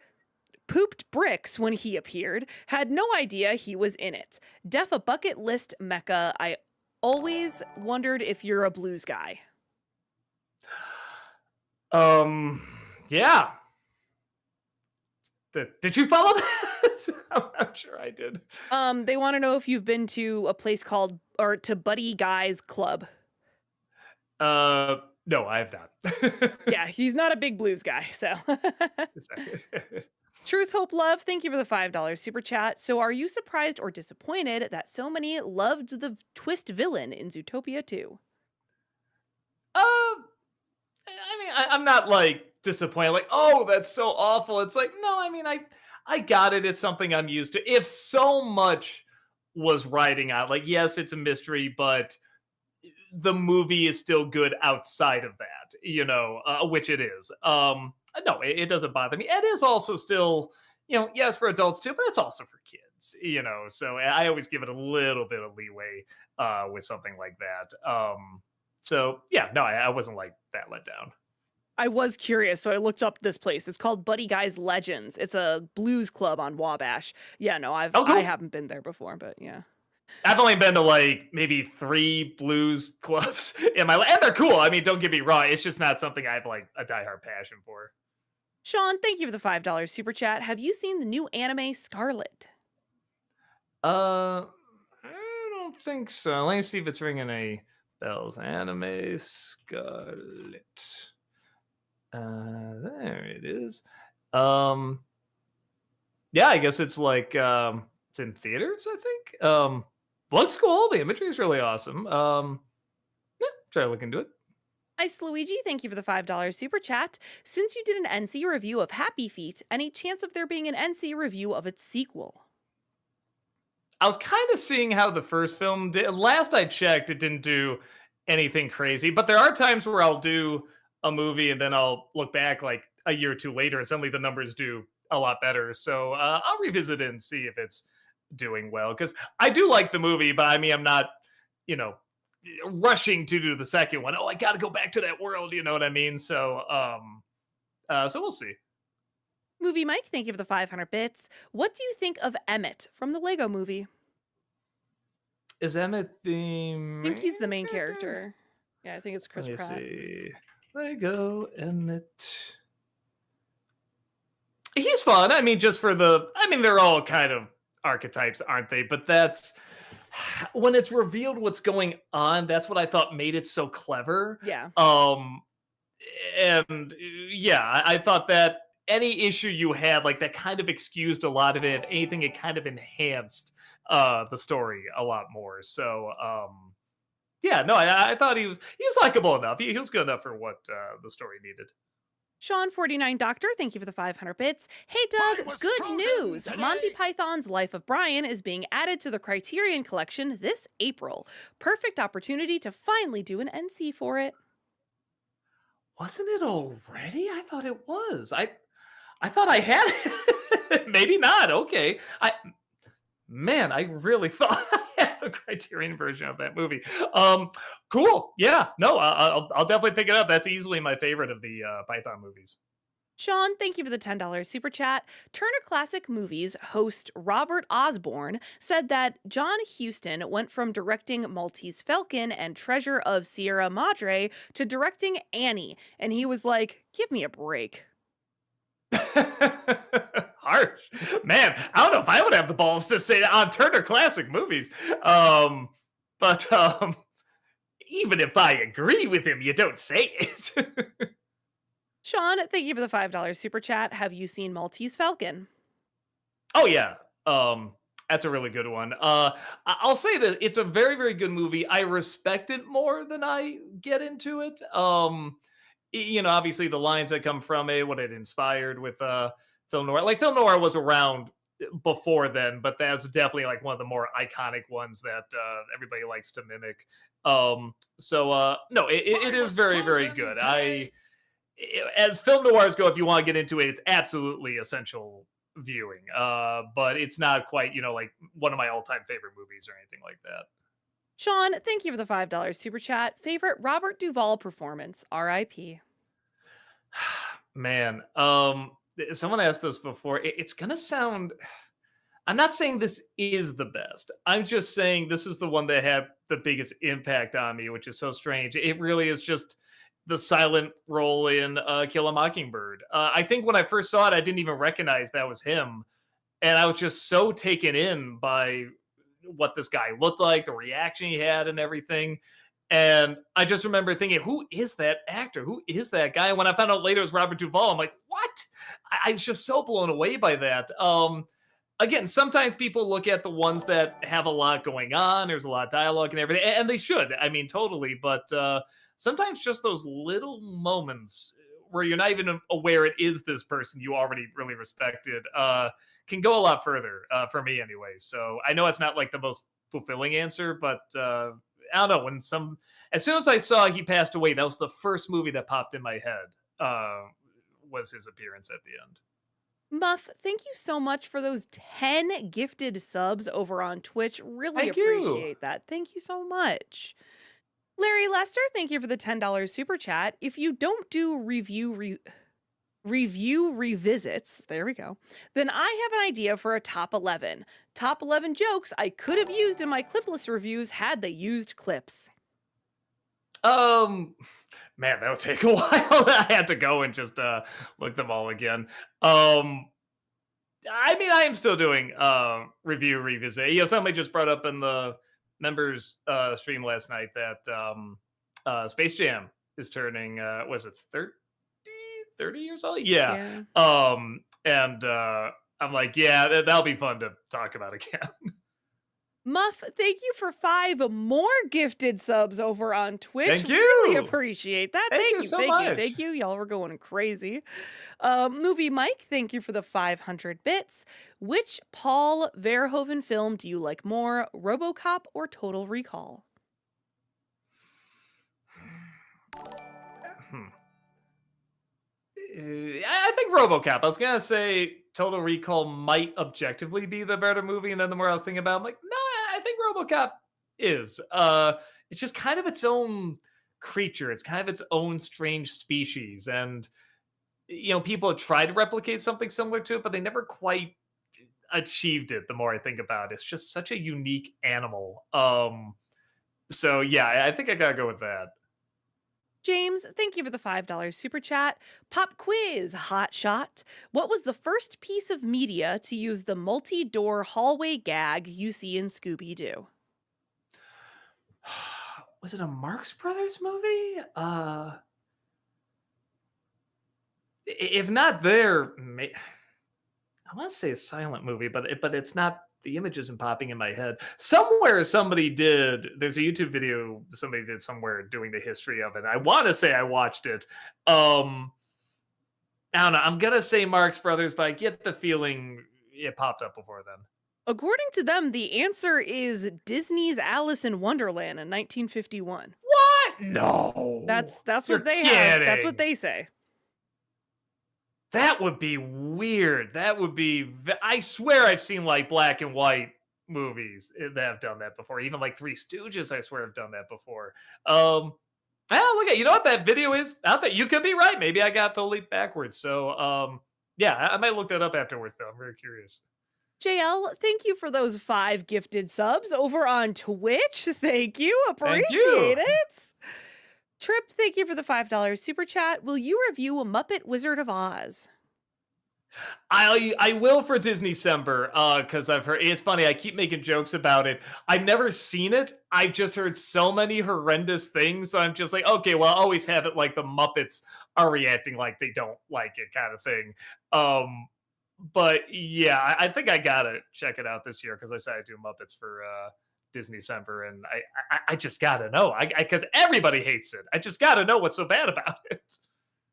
A: pooped bricks when he appeared. Had no idea he was in it. Def a bucket list mecca. I always wondered if you're a blues guy.
B: Yeah. Did you follow that? I'm not sure I did.
A: They want to know if you've been to a place to Buddy Guy's Club.
B: No, I have not.
A: Yeah, he's not a big blues guy, so. Truth, Hope, Love, thank you for the $5 super chat. So are you surprised or disappointed that so many loved the twist villain in Zootopia 2?
B: I mean, I'm not like disappointed, like, oh, that's so awful. It's like, no, I mean, I got it. It's something I'm used to. If so much was riding out, like, yes, it's a mystery, but the movie is still good outside of that, which it is. No, it doesn't bother me. It is also still, yes, for adults too, but it's also for kids, so I always give it a little bit of leeway with something like that. So yeah, no, I wasn't like that let down.
A: I was curious, so I looked up this place. It's called Buddy Guy's Legends. It's a blues club on Wabash. Yeah, no, I haven't been there before, but yeah.
B: I've only been to like maybe 3 blues clubs in my life, and they're cool. I mean, don't get me wrong. It's just not something I have like a diehard passion for.
A: Sean, thank you for the $5 super chat. Have you seen the new anime Scarlet?
B: I don't think so. Let me see if it's ringing a bells. Anime Scarlet. There it is. Yeah, I guess it's like it's in theaters, I think. Looks cool. The imagery is really awesome. Yeah, try to look into it.
A: Ice Luigi, thank you for the $5 super chat. Since you did an NC review of Happy Feet, any chance of there being an NC review of its sequel?
B: I was kind of seeing how the first film did. Last I checked, it didn't do anything crazy, but there are times where I'll do a movie and then I'll look back like a year or two later and suddenly the numbers do a lot better. So I'll revisit it and see if it's doing well, because I do like the movie, but I mean, I'm not, rushing to do the second one. Oh, I got to go back to that world. You know what I mean? So, so we'll see.
A: Movie Mike, thank you for the 500 bits. What do you think of Emmett from the Lego movie?
B: Is Emmett the
A: I think he's the main character. Yeah, I think it's Chris Pratt.
B: See. Lego Emmett. He's fun. I mean, they're all kind of archetypes, aren't they? But that's when it's revealed what's going on. That's what I thought made it so clever.
A: Yeah.
B: And yeah, I thought that any issue you had, like, that kind of excused a lot of it. Anything, it kind of enhanced the story a lot more. So yeah, no, I thought he was likable enough. He was good enough for what the story needed.
A: Sean49 Doctor, thank you for the 500 bits. Hey
C: I
A: Doug,
C: was
A: good
C: frozen
A: news!
C: today.
A: Monty Python's Life of Brian is being added to the Criterion Collection this April. Perfect opportunity to finally do an NC for it.
B: Wasn't it already? I thought it was. I thought I had it. Maybe not. Okay. I really thought I had the Criterion version of that movie. Um, cool. Yeah. No, I'll definitely pick it up. That's easily my favorite of the Python movies.
A: Sean, thank you for the $10 super chat. Turner Classic Movies host Robert Osborne said that John Huston went from directing Maltese Falcon and Treasure of Sierra Madre to directing Annie, and he was like, give me a break.
B: Harsh, man. I don't know if I would have the balls to say that on Turner Classic Movies. Um, but even if I agree with him, you don't say it.
A: Sean, thank you for the $5 super chat. Have you seen Maltese Falcon?
B: Oh yeah. That's a really good one. I'll say that it's a very, very good movie. I respect it more than I get into it. Obviously the lines that come from it, what it inspired with film noir. Like film noir was around before then, but that's definitely like one of the more iconic ones that everybody likes to mimic. No, it
C: I
B: is
C: was
B: very, very
C: frozen
B: good.
C: today.
B: As film noirs go, if you want to get into it, it's absolutely essential viewing. But it's not quite, like one of my all-time favorite movies or anything like that.
A: Sean, thank you for the $5 super chat. Favorite Robert Duvall performance, RIP.
B: Man, someone asked this before. It's gonna sound. I'm not saying this is the best. I'm just saying this is the one that had the biggest impact on me, which is so strange. It really is just the silent role in Kill a Mockingbird. I think when I first saw it, I didn't even recognize that was him, and I was just so taken in by what this guy looked like, the reaction he had, and everything. And I just remember thinking, who is that actor? Who is that guy? And when I found out later it was Robert Duvall, I'm like, what? I was just so blown away by that. Again, sometimes people look at the ones that have a lot going on. There's a lot of dialogue and everything, and they should. I mean, totally. But sometimes just those little moments where you're not even aware it is this person you already really respected can go a lot further for me, anyway. So I know it's not like the most fulfilling answer, but I don't know. As soon as I saw he passed away, that was the first movie that popped in my head. Was his appearance at the end.
A: Muff, thank you so much for those 10 gifted subs over on Twitch. Really
B: Thank you.
A: appreciate that. Thank you so much. Larry Lester, thank you for the $10 super chat. If you don't do review revisits, there we go, then I have an idea for a top 11. Top 11 jokes I could have used in my clipless reviews had they used clips.
B: Man, that would take a while. I had to go and just look them all again. I mean, I am still doing review revisit. Somebody just brought up in the members stream last night that Space Jam is turning was it 30 years old? Yeah. And I'm like, yeah, that'll be fun to talk about again.
A: Muff, thank you for 5 more gifted subs over on Twitch.
B: Thank you.
A: Really appreciate that.
B: Thank you so much.
A: Thank you. Y'all were going crazy. Movie Mike, thank you for the 500 bits. Which Paul Verhoeven film do you like more, RoboCop or Total Recall?
B: I think RoboCop. I was gonna say Total Recall might objectively be the better movie, and then the more I was thinking about it, I'm like, no, I think RoboCop is. It's just kind of its own creature. It's kind of its own strange species, and people have tried to replicate something similar to it, but they never quite achieved it. The more I think about it, it's just such a unique animal. So yeah, I think I gotta go with that.
A: James, thank you for the $5 super chat. Pop quiz, hot shot. What was the first piece of media to use the multi-door hallway gag you see in Scooby-Doo?
B: Was it a Marx Brothers movie? If not there, I want to say a silent movie, but it's not. The image isn't popping in my head. Somewhere somebody did. There's a YouTube video somebody did somewhere doing the history of it. I want to say I watched it. I don't know. I'm gonna say Marx Brothers, but I get the feeling it popped up before then.
A: According to them, the answer is Disney's Alice in Wonderland in 1951.
B: What? No.
A: That's
B: You're
A: what they have. That's what
B: kidding.
A: they say.
B: That would be weird. That would be. I swear I've seen like black and white movies that have done that before. Even like Three Stooges, I swear have done that before. Look at you know what that video is out there. You could be right. Maybe I got totally backwards. So yeah, I might look that up afterwards though. I'm very curious.
A: JL, thank you for those 5 gifted subs over on Twitch. Thank you.
B: Thank you.
A: Appreciate it. Trip, thank you for the $5 super chat. Will you review a Muppet Wizard of Oz?
B: I will for Disney-cember, because I've heard it's funny, I keep making jokes about it. I've never seen it. I've just heard so many horrendous things, so I'm just like, okay, well, I always have it like the Muppets are reacting like they don't like it kind of thing. But yeah, I think I gotta check it out this year because I said I do Muppets for Disney-cember, and I just gotta know. Because everybody hates it. I just gotta know what's so bad about it.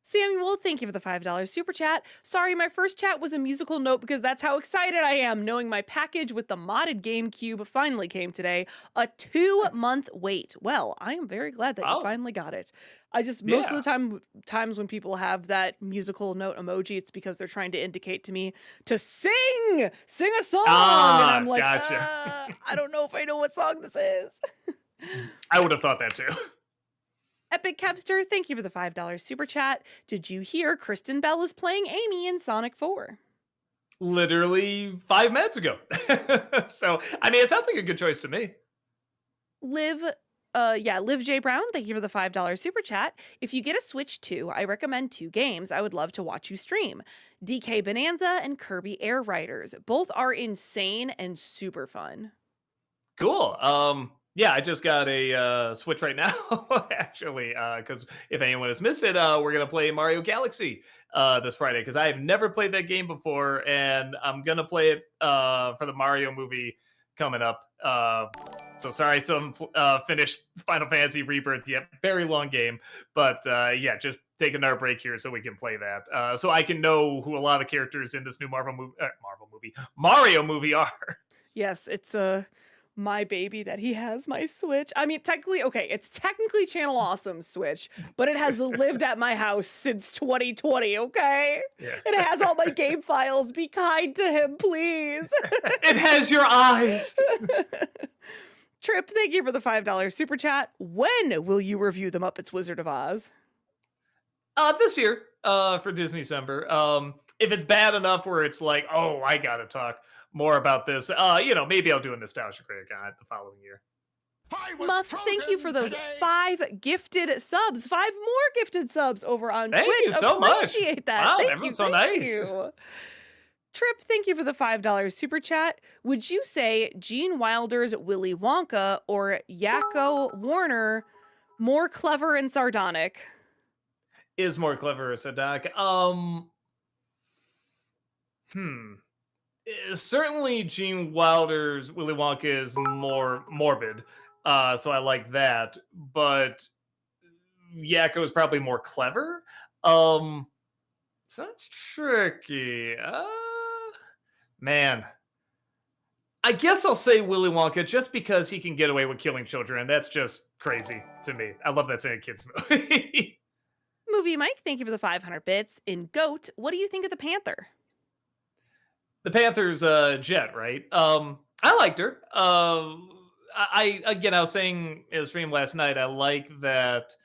A: Samuel, thank you for the $5 super chat. Sorry, my first chat was a musical note because that's how excited I am knowing my package with the modded GameCube finally came today. A 2-month wait. Well, I am very glad that you finally got it. I just, most of the times when people have that musical note emoji, it's because they're trying to indicate to me to sing a song. And I'm like,
B: gotcha.
A: I don't know if I know what song this is.
B: I would have thought that too.
A: Epic Kevster, thank you for the $5 super chat. Did you hear Kristen Bell is playing Amy in Sonic 4?
B: Literally 5 minutes ago. So, I mean, it sounds like a good choice to me.
A: Liv J. Brown, thank you for the $5 super chat. If you get a Switch 2, I recommend 2 games I would love to watch you stream. DK Bonanza and Kirby Air Riders. Both are insane and super fun.
B: Cool. Yeah, I just got a Switch right now, actually, because if anyone has missed it, we're gonna play Mario Galaxy this Friday because I have never played that game before, and I'm gonna play it for the Mario movie coming up. So sorry, I still haven't finished Final Fantasy Rebirth yet. Very long game, but yeah, just take another break here so we can play that, so I can know who a lot of the characters in this new Mario movie are.
A: Yes, it's my baby that he has my Switch. I mean, it's technically Channel Awesome's Switch, but it has lived at my house since 2020, okay?
B: Yeah.
A: It has all my game files. Be kind to him, please.
B: It has your eyes.
A: Trip, thank you for the $5 super chat. When will you review The Muppets Wizard of Oz?
B: This year, for Disney-cember. If it's bad enough where it's like, oh, I gotta talk more about this, maybe I'll do a Nostalgia Critic on it the following year.
A: Muff, thank you for those 5 gifted subs. 5 more gifted subs over on Twitch.
B: Thank you so much.
A: Appreciate that.
B: Wow,
A: Thank
B: everyone's
A: you,
B: so
A: thank
B: nice.
A: you. Trip, thank you for the $5 super chat. Would you say Gene Wilder's Willy Wonka or Yakko Warner more clever and sardonic?
B: Is more clever or sardonic? Certainly Gene Wilder's Willy Wonka is more morbid, so I like that. But Yakko is probably more clever. So that's tricky. Man, I guess I'll say Willy Wonka just because he can get away with killing children, and that's just crazy to me. I love that in a kids movie.
A: Movie Mike, thank you for the 500 bits. In GOAT, what do you think of the Panther?
B: The Panthers, Jet, right? I liked her. I was saying in the stream last night, I like that.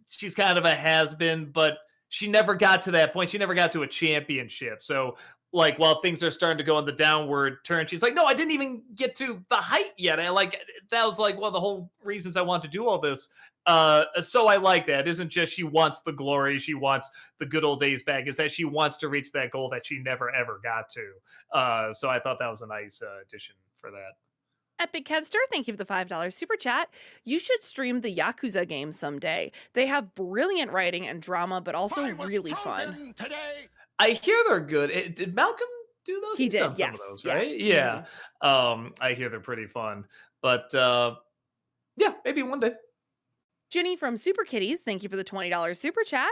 B: She's kind of a has-been, but she never got to that point. She never got to a championship. So, like, while things are starting to go in the downward turn, she's like, no, I didn't even get to the height yet. That was like one of the whole reasons I want to do all this. So I like that. It isn't just she wants the glory, she wants the good old days back. Is that she wants to reach that goal that she never ever got to. So I thought that was a nice addition for that.
A: Epic Kevster, thank you for the $5 super chat. You should stream the Yakuza games someday. They have brilliant writing and drama, but also really fun.
C: Today.
B: I hear they're good. Did Malcolm do those?
A: He
B: He's
A: did,
B: done
A: yes.
B: some of those,
A: Yeah.
B: right? Yeah. I hear they're pretty fun. But yeah, maybe one day.
A: Jenny from Super Kitties, thank you for the $20 super chat.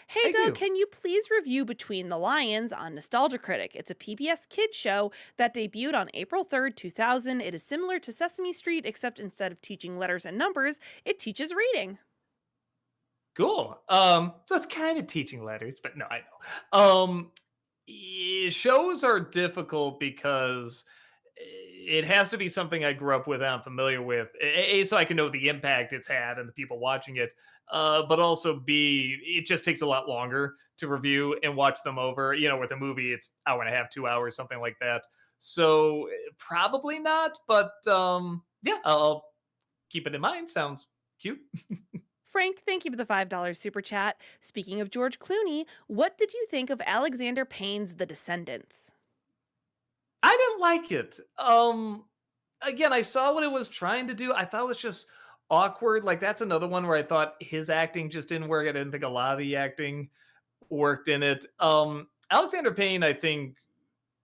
A: Hey
B: Thank
A: Doug,
B: you.
A: can you please review Between the Lions on Nostalgia Critic? It's a PBS kids show that debuted on April 3rd, 2000. It is similar to Sesame Street, except instead of teaching letters and numbers, it teaches reading.
B: Cool. So it's kind of teaching letters, but no, I know. Shows are difficult because it has to be something I grew up with and I'm familiar with. So I can know the impact it's had and the people watching it. But also B, it just takes a lot longer to review and watch them over. With a movie, it's hour and a half, 2 hours, something like that. So probably not, but yeah, I'll keep it in mind. Sounds cute.
A: Frank, thank you for the $5 super chat. Speaking of George Clooney, what did you think of Alexander Payne's The Descendants?
B: I didn't like it. Again, I saw what it was trying to do. I thought it was just awkward. Like that's another one where I thought his acting just didn't work. I didn't think a lot of the acting worked in it. Alexander Payne, I think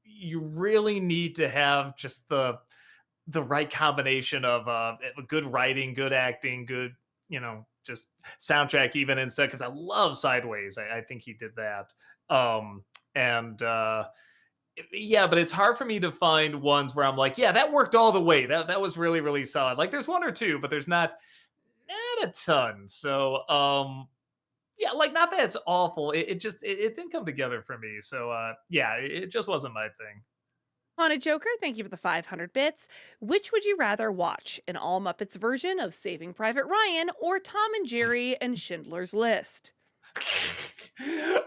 B: you really need to have just the right combination of good writing, good acting, good, just soundtrack even instead. Because I love Sideways. I think he did that. And yeah, but it's hard for me to find ones where I'm like, yeah, that worked all the way. That was really, really solid. Like there's one or two, but there's not a ton. So yeah, like not that it's awful. It didn't come together for me. So yeah, it just wasn't my thing.
A: Haunted Joker, thank you for the 500 bits. Which would you rather watch? An All Muppets version of Saving Private Ryan or Tom and Jerry and Schindler's List?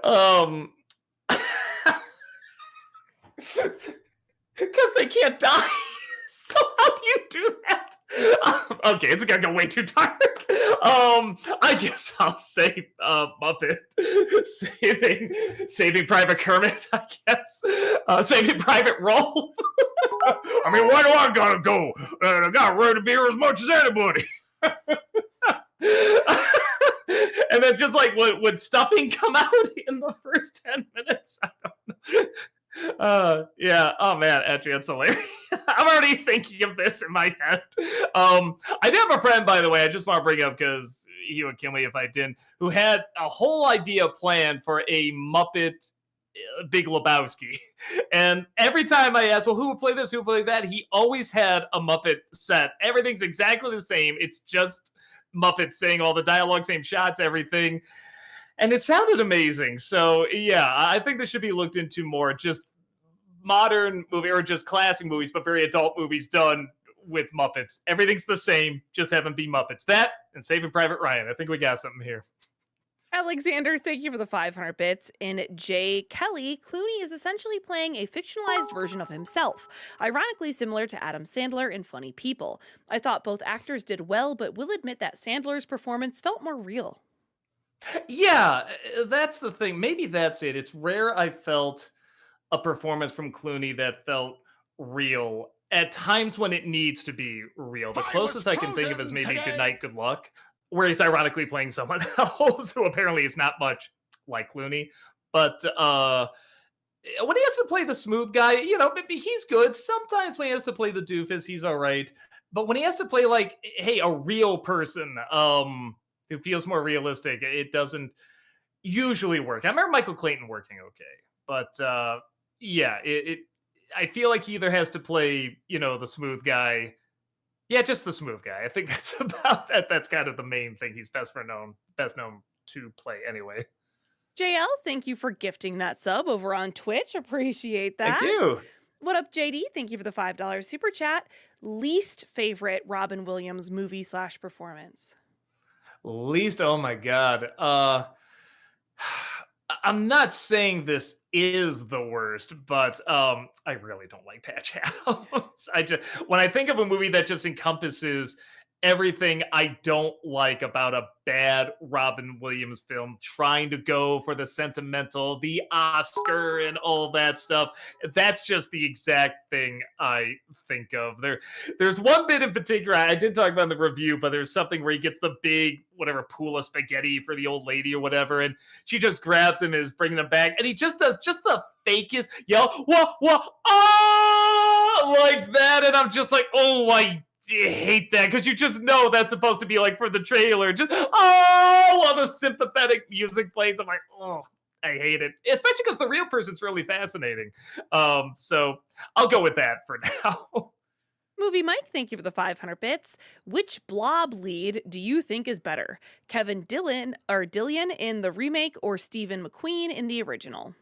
B: um because they can't die. So how do you do that? Okay, it's gonna go way too dark. I guess I'll say Muppet saving Private Kermit. I guess saving Private Rolf. I mean, why do I gotta go? I got ready to be here as much as anybody. And then just like would stuffing come out in the first 10 minutes? I don't know. Yeah. Oh man, actually, that's hilarious. I'm already thinking of this in my head. I do have a friend, by the way. I just want to bring up because he would kill me if I didn't. Who had a whole idea planned for a Muppet Big Lebowski, and every time I asked, well, who would play this, who would play that, he always had a Muppet set. Everything's exactly the same. It's just Muppets saying all the dialogue, same shots, everything. And it sounded amazing. So yeah, I think this should be looked into more. Just modern movie or just classic movies, but very adult movies done with Muppets. Everything's the same, just have them be Muppets. That and Saving Private Ryan. I think we got something here.
A: Alexander, thank you for the 500 bits. In J. Kelly, Clooney is essentially playing a fictionalized version of himself, ironically similar to Adam Sandler in Funny People. I thought both actors did well, but will admit that Sandler's performance felt more real.
B: Yeah, that's the thing. Maybe that's it. It's rare I felt a performance from Clooney that felt real at times when it needs to be real. The closest I can think of is maybe Good Night, Good Luck, where he's ironically playing someone else who apparently is not much like Clooney. But when he has to play the smooth guy, maybe he's good. Sometimes when he has to play the doofus, he's all right. But when he has to play like, hey, a real person, who feels more realistic, it doesn't usually work. I remember Michael Clayton working okay, but yeah, I feel like he either has to play, the smooth guy. Yeah, just the smooth guy. I think that's about that. That's kind of the main thing he's best known to play anyway.
A: JL, thank you for gifting that sub over on Twitch. Appreciate that.
B: Thank you.
A: What up, JD? Thank you for the $5 super chat. Least favorite Robin Williams movie / performance?
B: Least, oh my god. I'm not saying this is the worst, but I really don't like Patch Adams. When I think of a movie that just encompasses everything I don't like about a bad Robin Williams film, trying to go for the sentimental, the Oscar, and all that stuff. That's just the exact thing I think of. There's one bit in particular I didn't talk about in the review, but there's something where he gets the big, whatever, pool of spaghetti for the old lady or whatever, and she just grabs him and is bringing him back, and he just does just the fakest yell, what, ah, like that, and I'm just like, oh, hate that because you just know that's supposed to be like for the trailer. Just all the sympathetic music plays. I'm like, oh, I hate it, especially because the real person's really fascinating. So I'll go with that for now.
A: Movie Mike, thank you for the 500 bits. Which Blob lead do you think is better? Kevin Dillon or Dillion in the remake or Stephen McQueen in the original?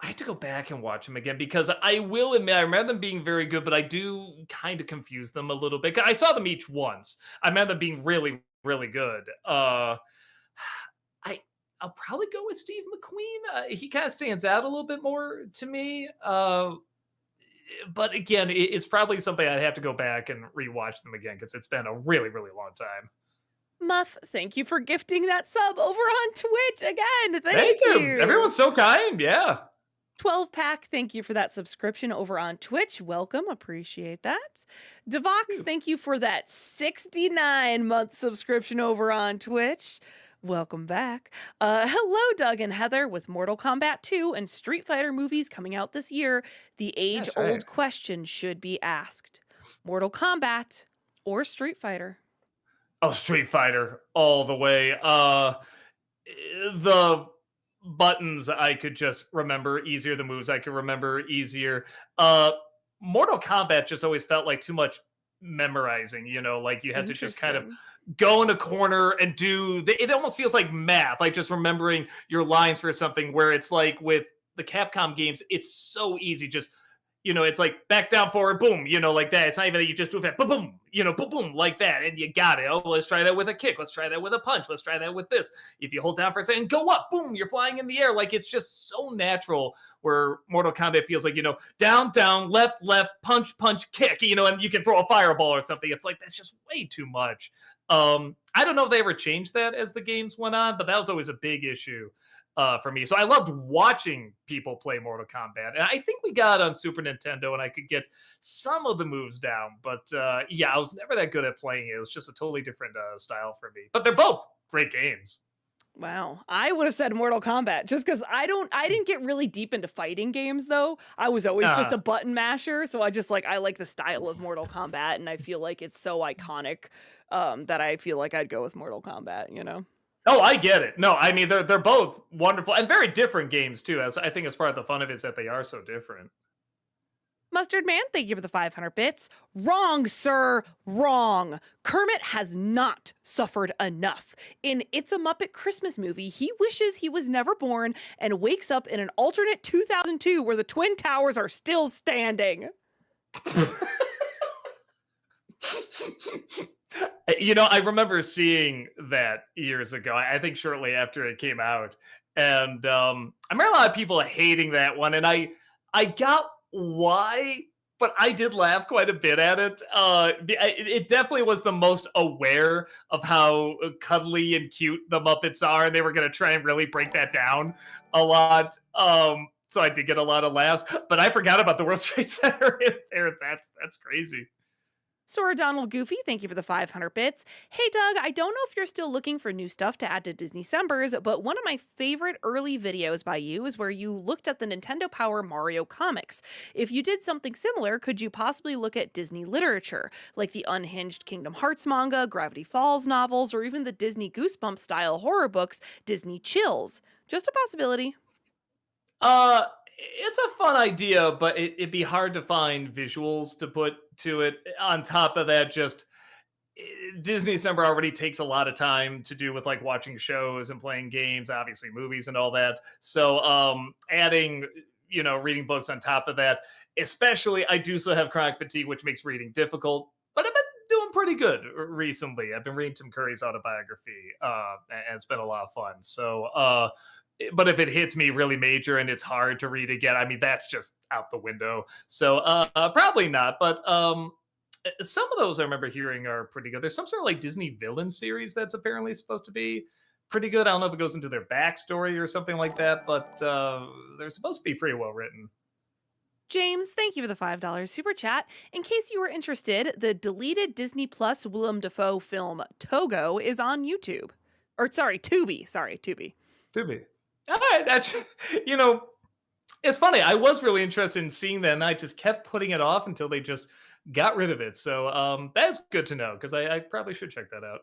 B: I had to go back and watch them again because I will admit I remember them being very good, but I do kind of confuse them a little bit. I saw them each once. I remember them being really, really good. I I'll probably go with Steve McQueen. He kind of stands out a little bit more to me. But again, it's probably something I'd have to go back and rewatch them again because it's been a really, really long time.
A: Muff, thank you for gifting that sub over on Twitch again.
B: Thank
A: Thank
B: you.
A: you.
B: Everyone's so kind. Yeah.
A: 12 pack, thank you for that subscription over on Twitch. Welcome, appreciate that. Devox, thank you for that 69-month subscription over on Twitch. Welcome back. Hello, Doug and Heather. With Mortal Kombat 2 and Street Fighter movies coming out this year, the age-old
B: right.
A: question should be asked. Mortal Kombat or Street Fighter?
B: Oh, Street Fighter all the way. The buttons I could just remember easier, the moves I could remember easier. Mortal Kombat just always felt like too much memorizing, like you had to just kind of go in a corner and it almost feels like math, like just remembering your lines for something, where it's like with the Capcom games, it's so easy. Just it's like back down forward, boom, like that. It's not even that you just do it, boom, boom, boom, boom, like that, and you got it. Oh, let's try that with a kick. Let's try that with a punch. Let's try that with this. If you hold down for a second, go up, boom, you're flying in the air. Like it's just so natural. Where Mortal Kombat feels like down, down, left, left, punch, punch, kick. And you can throw a fireball or something. It's like that's just way too much. I don't know if they ever changed that as the games went on, but that was always a big issue for me. So I loved watching people play Mortal Kombat. And I think we got on Super Nintendo and I could get some of the moves down. But yeah, I was never that good at playing it. It was just a totally different style for me. But they're both great games.
A: Wow. I would have said Mortal Kombat just because I didn't get really deep into fighting games though. I was always just a button masher. So I like the style of Mortal Kombat and I feel like it's so iconic that I feel like I'd go with Mortal Kombat.
B: Oh, I get it. No, I mean they're both wonderful and very different games too. As I think as part of the fun of it is that they are so different.
A: Mustard Man, thank you for the 500 bits. Wrong, sir. Wrong. Kermit has not suffered enough. In It's a Muppet Christmas Movie, he wishes he was never born and wakes up in an alternate 2002 where the Twin Towers are still standing.
B: I remember seeing that years ago. I think shortly after it came out. And I remember a lot of people hating that one. And I got why, but I did laugh quite a bit at it. It definitely was the most aware of how cuddly and cute the Muppets are, and they were going to try and really break that down a lot. So I did get a lot of laughs, but I forgot about the World Trade Center in there. That's crazy.
A: Sora Donald Goofy, thank you for the 500 bits. Hey Doug, I don't know if you're still looking for new stuff to add to Disney Sembers, but one of my favorite early videos by you is where you looked at the Nintendo Power Mario comics. If you did something similar, could you possibly look at Disney literature, like the unhinged Kingdom Hearts manga, Gravity Falls novels, or even the Disney Goosebumps style horror books, Disney Chills? Just a possibility.
B: It's a fun idea, but it'd be hard to find visuals to put to it. On top of that, just Disney December already takes a lot of time to do with like watching shows and playing games, obviously movies and all that. So adding, reading books on top of that, especially I do still have chronic fatigue, which makes reading difficult, but I've been doing pretty good recently. I've been reading Tim Curry's autobiography, and it's been a lot of fun. So, but if it hits me really major and it's hard to read again, I mean, that's just out the window. So probably not. But some of those I remember hearing are pretty good. There's some sort of like Disney villain series that's apparently supposed to be pretty good. I don't know if it goes into their backstory or something like that, but they're supposed to be pretty well written.
A: James, thank you for the $5 super chat. In case you were interested, the deleted Disney Plus Willem Dafoe film Togo is on YouTube. Or sorry, Tubi. Sorry, Tubi.
B: Tubi. All right, that's it's funny. I was really interested in seeing that, and I just kept putting it off until they just got rid of it. So that's good to know because I probably should check that out.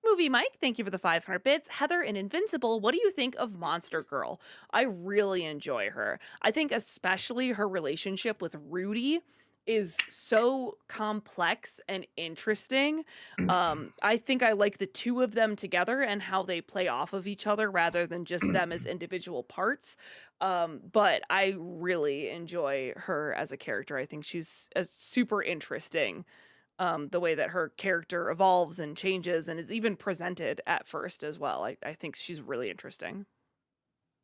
A: Movie Mike, thank you for the 500 bits. Heather and Invincible, what do you think of Monster Girl? I really enjoy her. I think especially her relationship with Rudy is so complex and interesting. I think I like the two of them together and how they play off of each other rather than just them as individual parts. But I really enjoy her as a character. I think she's super interesting, the way that her character evolves and changes and is even presented at first as well. I think she's really interesting.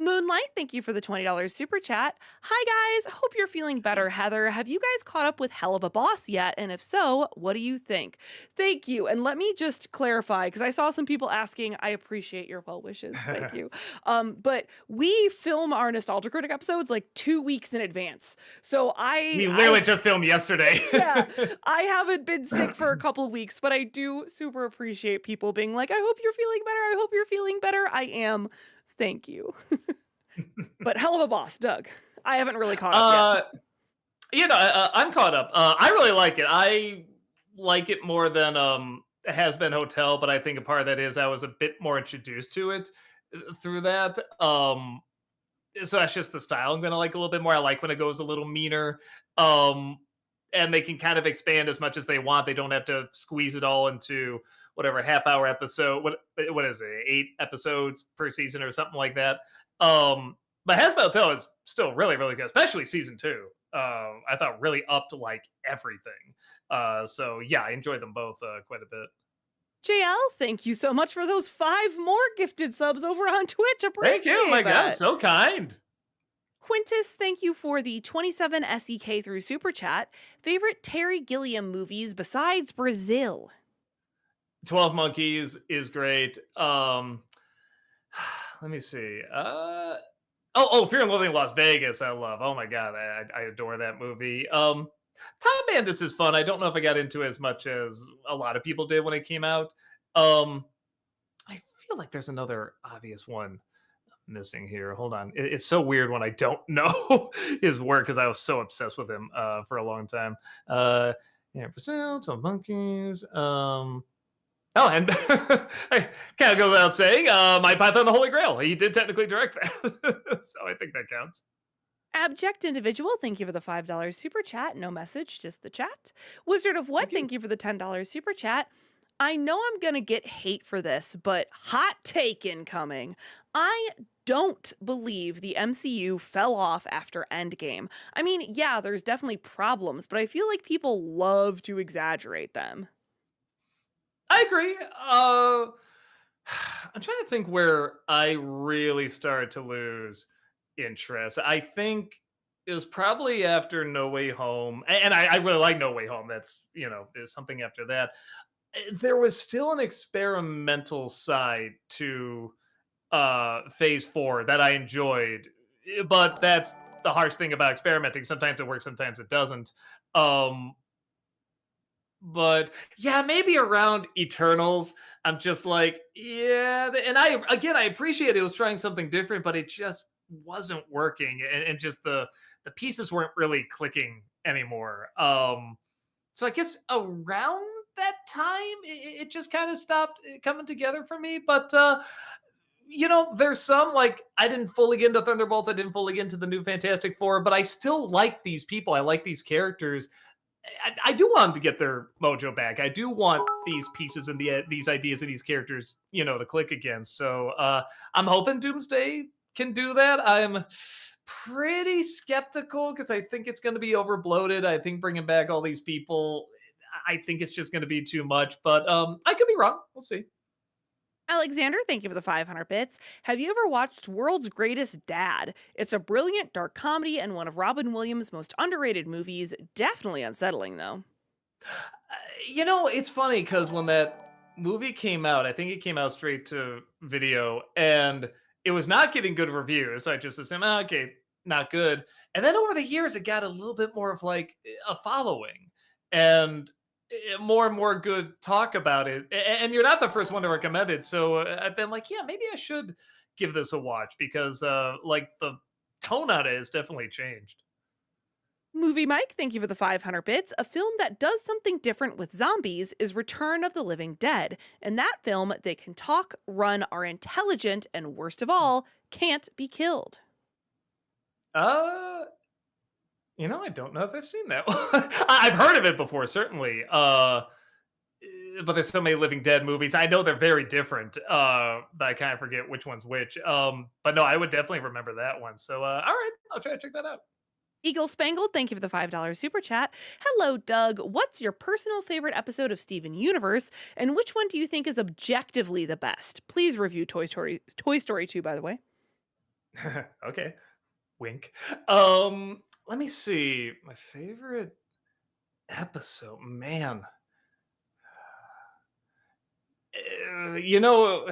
A: Moonlight, thank you for the $20 super chat. Hi guys, hope you're feeling better, Heather. Have you guys caught up with Hell of a Boss yet? And if so, what do you think? Thank you. And let me just clarify, because I saw some people asking, I appreciate your well wishes. Thank you. But we film our Nostalgia Critic episodes like 2 weeks in advance. So
B: We literally just filmed yesterday.
A: yeah, I haven't been sick for a couple of weeks, but I do super appreciate people being like, I hope you're feeling better. I hope you're feeling better. I am. Thank you. But Hell of a Boss, Doug. I haven't really caught up yet.
B: I'm caught up. I really like it. I like it more than Has Been Hotel, but I think a part of that is I was a bit more introduced to it through that. So that's just the style I'm gonna like a little bit more. I like when it goes a little meaner. And they can kind of expand as much as they want. They don't have to squeeze it all into whatever half-hour episode. What is it? 8 episodes per season or something like that. But Has Been Hotel is still really, really good, especially season 2. I thought really upped like everything. So yeah, I enjoyed them both quite a bit.
A: JL, thank you so much for those 5 more gifted subs over on Twitch. Appreciate
B: Thank you. My
A: that.
B: God, so kind.
A: Quintus, thank you for the 27 SEK through Super Chat. Favorite Terry Gilliam movies besides Brazil?
B: 12 Monkeys is great. Let me see. Fear and Loathing in Las Vegas. I love. Oh my God, I adore that movie. Time Bandits is fun. I don't know if I got into it as much as a lot of people did when it came out. I feel like there's another obvious one missing here. Hold on. It's so weird when I don't know his work because I was so obsessed with him for a long time. Yeah, Brazil, 12 Monkeys. Oh, and I can't go without saying, My Python the Holy Grail. He did technically direct that. So I think that counts.
A: Abject Individual, thank you for the $5 super chat. No message, just the chat. Wizard of What, thank you for the $10 super chat. I know I'm going to get hate for this, but hot take incoming. I don't believe the MCU fell off after Endgame. I mean, yeah, there's definitely problems, but I feel like people love to exaggerate them.
B: I agree. I'm trying to think where I really started to lose interest. I think it was probably after No Way Home, and I really like No Way Home. That's is something after that. There was still an experimental side to Phase 4 that I enjoyed, but that's the harsh thing about experimenting. Sometimes it works, sometimes it doesn't. But yeah, maybe around Eternals, I'm just like, yeah. And I appreciate it was trying something different, but it just wasn't working, and just the pieces weren't really clicking anymore. So I guess around that time, it just kind of stopped coming together for me. But there's some like I didn't fully get into Thunderbolts, I didn't fully get into the new Fantastic Four, but I still like these people. I like these characters. I do want them to get their mojo back. I do want these pieces and these ideas and these characters, to click again. So I'm hoping Doomsday can do that. I'm pretty skeptical because I think it's going to be overbloated. I think bringing back all these people, I think it's just going to be too much. But I could be wrong. We'll see.
A: Alexander, thank you for the 500 bits. Have you ever watched World's Greatest Dad? It's a brilliant dark comedy and one of Robin Williams' most underrated movies. Definitely unsettling, though.
B: It's funny because when that movie came out, I think it came out straight to video, and it was not getting good reviews. I just assumed, okay, not good. And then over the years, it got a little bit more of like a following, and more and more good talk about it. And you're not the first one to recommend it. So I've been like, yeah, maybe I should give this a watch because like the tone on it has definitely changed.
A: Movie Mike, thank you for the 500 bits. A film that does something different with zombies is Return of the Living Dead. In that film, they can talk, run, are intelligent, and worst of all, can't be killed.
B: Uh, I don't know if I've seen that one. I've heard of it before, certainly. But there's so many Living Dead movies. I know they're very different. That I kind of forget which one's which. But no, I would definitely remember that one. So, all right, I'll try to check that out.
A: Eagle Spangled, thank you for the $5 super chat. Hello, Doug. What's your personal favorite episode of Steven Universe, and which one do you think is objectively the best? Please review Toy Story 2, by the way.
B: Okay, wink. Let me see. My favorite episode, man. You know,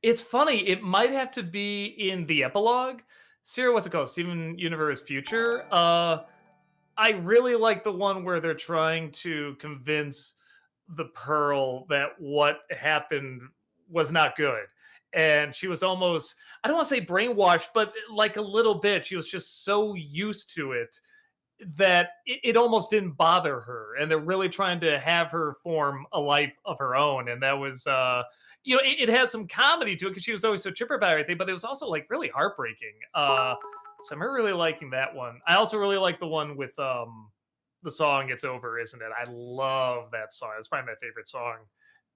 B: it's funny. It might have to be in the epilogue. Sarah, what's it called? Steven Universe Future. I really like the one where they're trying to convince the Pearl that what happened was not good. And she was almost, I don't want to say brainwashed, but like a little bit. She was just so used to it that it almost didn't bother her, and they're really trying to have her form a life of her own. And that was it had some comedy to it because she was always so chipper about everything, but it was also like really heartbreaking. So I'm really liking that one. I also really like the one with the song "It's Over, Isn't It." I love that song. It's probably my favorite song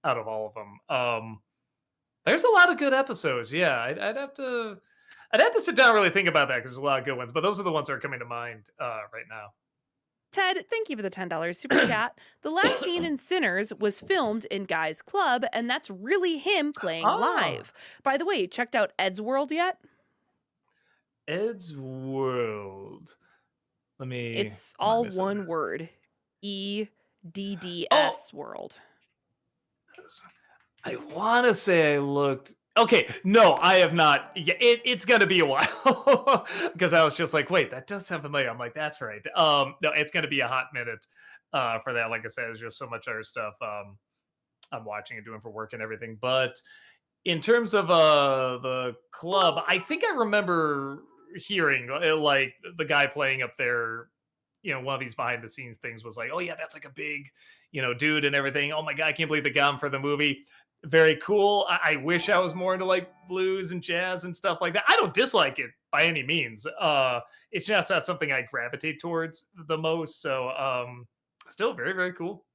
B: out of all of them. There's a lot of good episodes. Yeah, I'd have to sit down and really think about that because there's a lot of good ones, but those are the ones that are coming to mind right now.
A: Ted, thank you for the $10 super chat. The last scene in Sinners was filmed in Guy's Club, and that's really him playing
B: Oh,
A: live. By the way, checked out Ed's World yet?
B: Ed's World. Let me.
A: It's
B: Am I
A: all
B: missing?
A: one word.
B: Oh,
A: EDDS World.
B: I want to say I looked. Okay, no, I have not. Yeah, it's gonna be a while because I was just like, wait, that does sound familiar. I'm like, that's right. No, it's gonna be a hot minute for that. Like I said, there's just so much other stuff I'm watching and doing for work and everything. But in terms of the club, I think I remember hearing like the guy playing up there. One of these behind the scenes things was like, oh yeah, that's like a big, dude and everything. Oh my god, I can't believe they got him for the movie. Very cool. I wish I was more into like blues and jazz and stuff like that. I don't dislike it by any means. It's just not something I gravitate towards the most. So still very, very cool.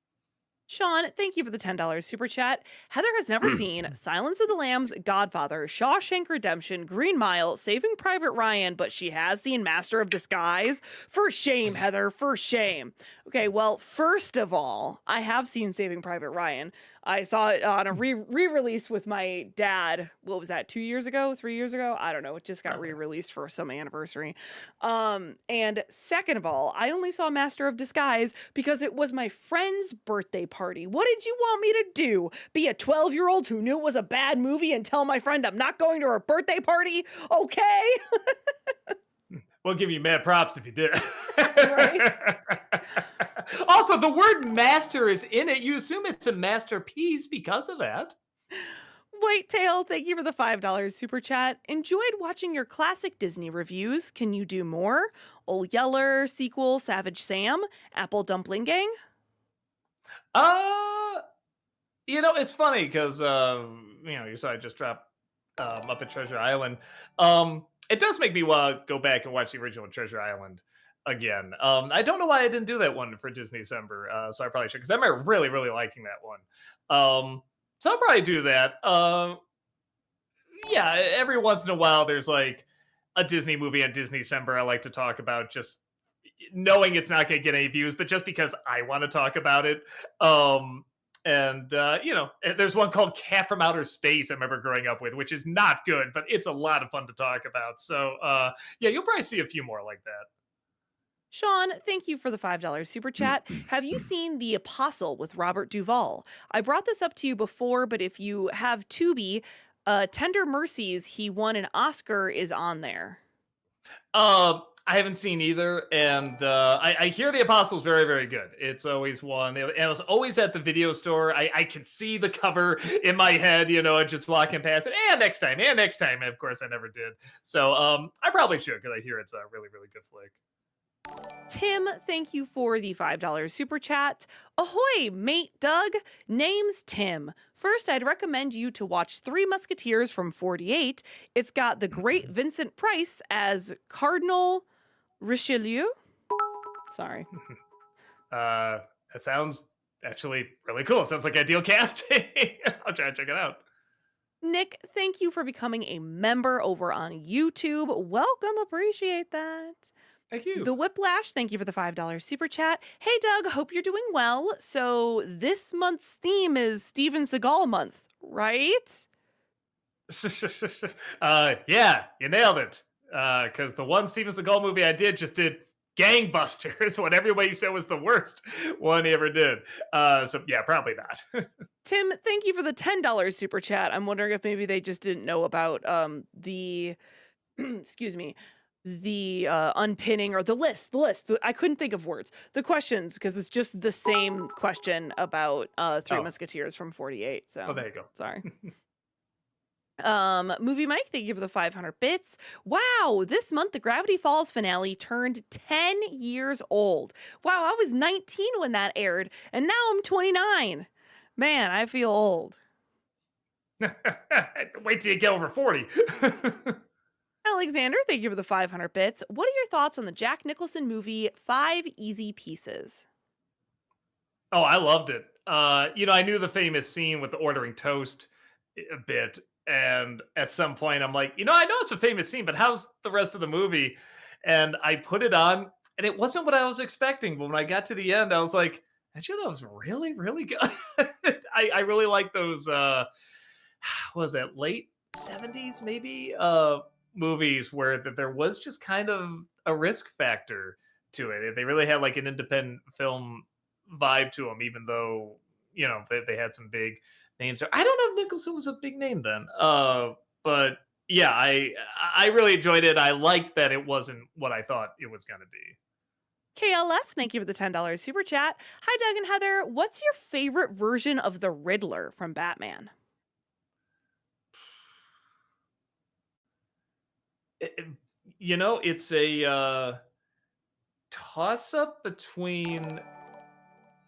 A: Sean, thank you for the $10 super chat. Heather has never seen Silence of the Lambs, Godfather, Shawshank Redemption, Green Mile, Saving Private Ryan, but she has seen Master of Disguise. For shame, Heather, for shame. Okay, well, first of all, I have seen Saving Private Ryan. I saw it on a re-release with my dad. What was that, 2 years ago, 3 years ago? I don't know. It just got
B: Okay.
A: re-released for some anniversary. And second of all, I only saw Master of Disguise because it was my friend's birthday party. What did you want me to do? Be a 12-year-old who knew it was a bad movie and tell my friend I'm not going to her birthday party? Okay.
B: We'll give you mad props if you did.
A: Right?
B: Also, the word master is in it. You assume it's a masterpiece because of that.
A: Whitetail, thank you for the $5 super chat. Enjoyed watching your classic Disney reviews. Can you do more? Ol' Yeller, sequel, Savage Sam, Apple Dumpling Gang?
B: Uh, it's funny because you saw I just dropped up at Treasure Island. It does make me want to go back and watch the original Treasure Island again. I don't know why I didn't do that one for Disney December, so I probably should because I remember really, really liking that one. So I'll probably do that. Yeah, every once in a while, there's like a Disney movie on Disney December I like to talk about, just knowing it's not going to get any views, but just because I want to talk about it. And there's one called Cat from Outer Space I remember growing up with, which is not good, but it's a lot of fun to talk about. So yeah, you'll probably see a few more like that.
A: Sean, thank you for the $5 super chat. Have you seen The Apostle with Robert Duvall? I brought this up to you before, but if you have Tubi, Tender Mercies, he won an Oscar, is on there.
B: I haven't seen either, and I hear The Apostle's very, very good. It's always one. It was always at the video store. I can see the cover in my head, just walking past it. And next time, and of course I never did. So I probably should because I hear it's a really, really good flick.
A: Tim, thank you for the $5 super chat. Ahoy, mate Doug. Name's Tim. First, I'd recommend you to watch Three Musketeers from 48. It's got the great Vincent Price as Cardinal Richelieu. Sorry.
B: That sounds actually really cool. Sounds like ideal casting. I'll try to check it out.
A: Nick, thank you for becoming a member over on YouTube. Welcome, appreciate that.
B: Thank you.
A: The Whiplash, thank you for the $5 super chat. Hey, Doug, hope you're doing well. So, this month's theme is Steven Seagal month, right?
B: Yeah, you nailed it. Because the one Steven Seagal movie I did just did gangbusters when everybody said was the worst one he ever did. So yeah, probably not.
A: Tim, thank you for the $10 super chat. I'm wondering if maybe they just didn't know about the excuse me, the unpinning or the list. I couldn't think of words. The questions, because it's just the same question about Three
B: Oh.
A: Musketeers from 48. So
B: Oh, there you go.
A: sorry. Movie Mike, thank you for the 500 bits. Wow, this month the Gravity Falls finale turned 10 years old. Wow, I was 19 when that aired, and now I'm 29. Man, I feel old.
B: Wait till you get over 40.
A: Alexander, thank you for the 500 bits. What are your thoughts on the Jack Nicholson movie 5 Easy Pieces?
B: Oh, I loved it. I knew the famous scene with the ordering toast a bit, and at some point I'm like, I know it's a famous scene, but how's the rest of the movie? And I put it on, and it wasn't what I was expecting. But when I got to the end, I was like, actually, that was really, really good. I really like those. What was that, late 70s maybe? Movies where there was just kind of a risk factor to it. They really had like an independent film vibe to them, even though they had some big names. I don't know if Nicholson was a big name then, but yeah, I really enjoyed it. I liked that it wasn't what I thought it was going to be.
A: KLF, thank you for the $10 super chat. Hi, Doug and Heather. What's your favorite version of the Riddler from Batman?
B: It's a toss up between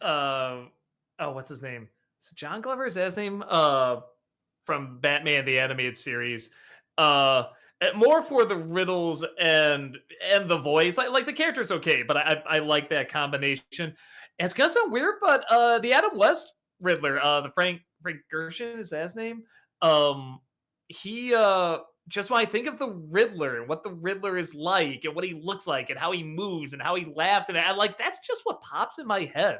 B: what's his name? Is it John Glover? Is that his name? From Batman the animated series. More for the riddles and the voice. Like the character's okay, but I like that combination. It's gonna sound weird, but the Adam West Riddler, the Frank Gershon, is that his name? He just when I think of the Riddler and what the Riddler is like and what he looks like and how he moves and how he laughs, and I like that's just what pops in my head.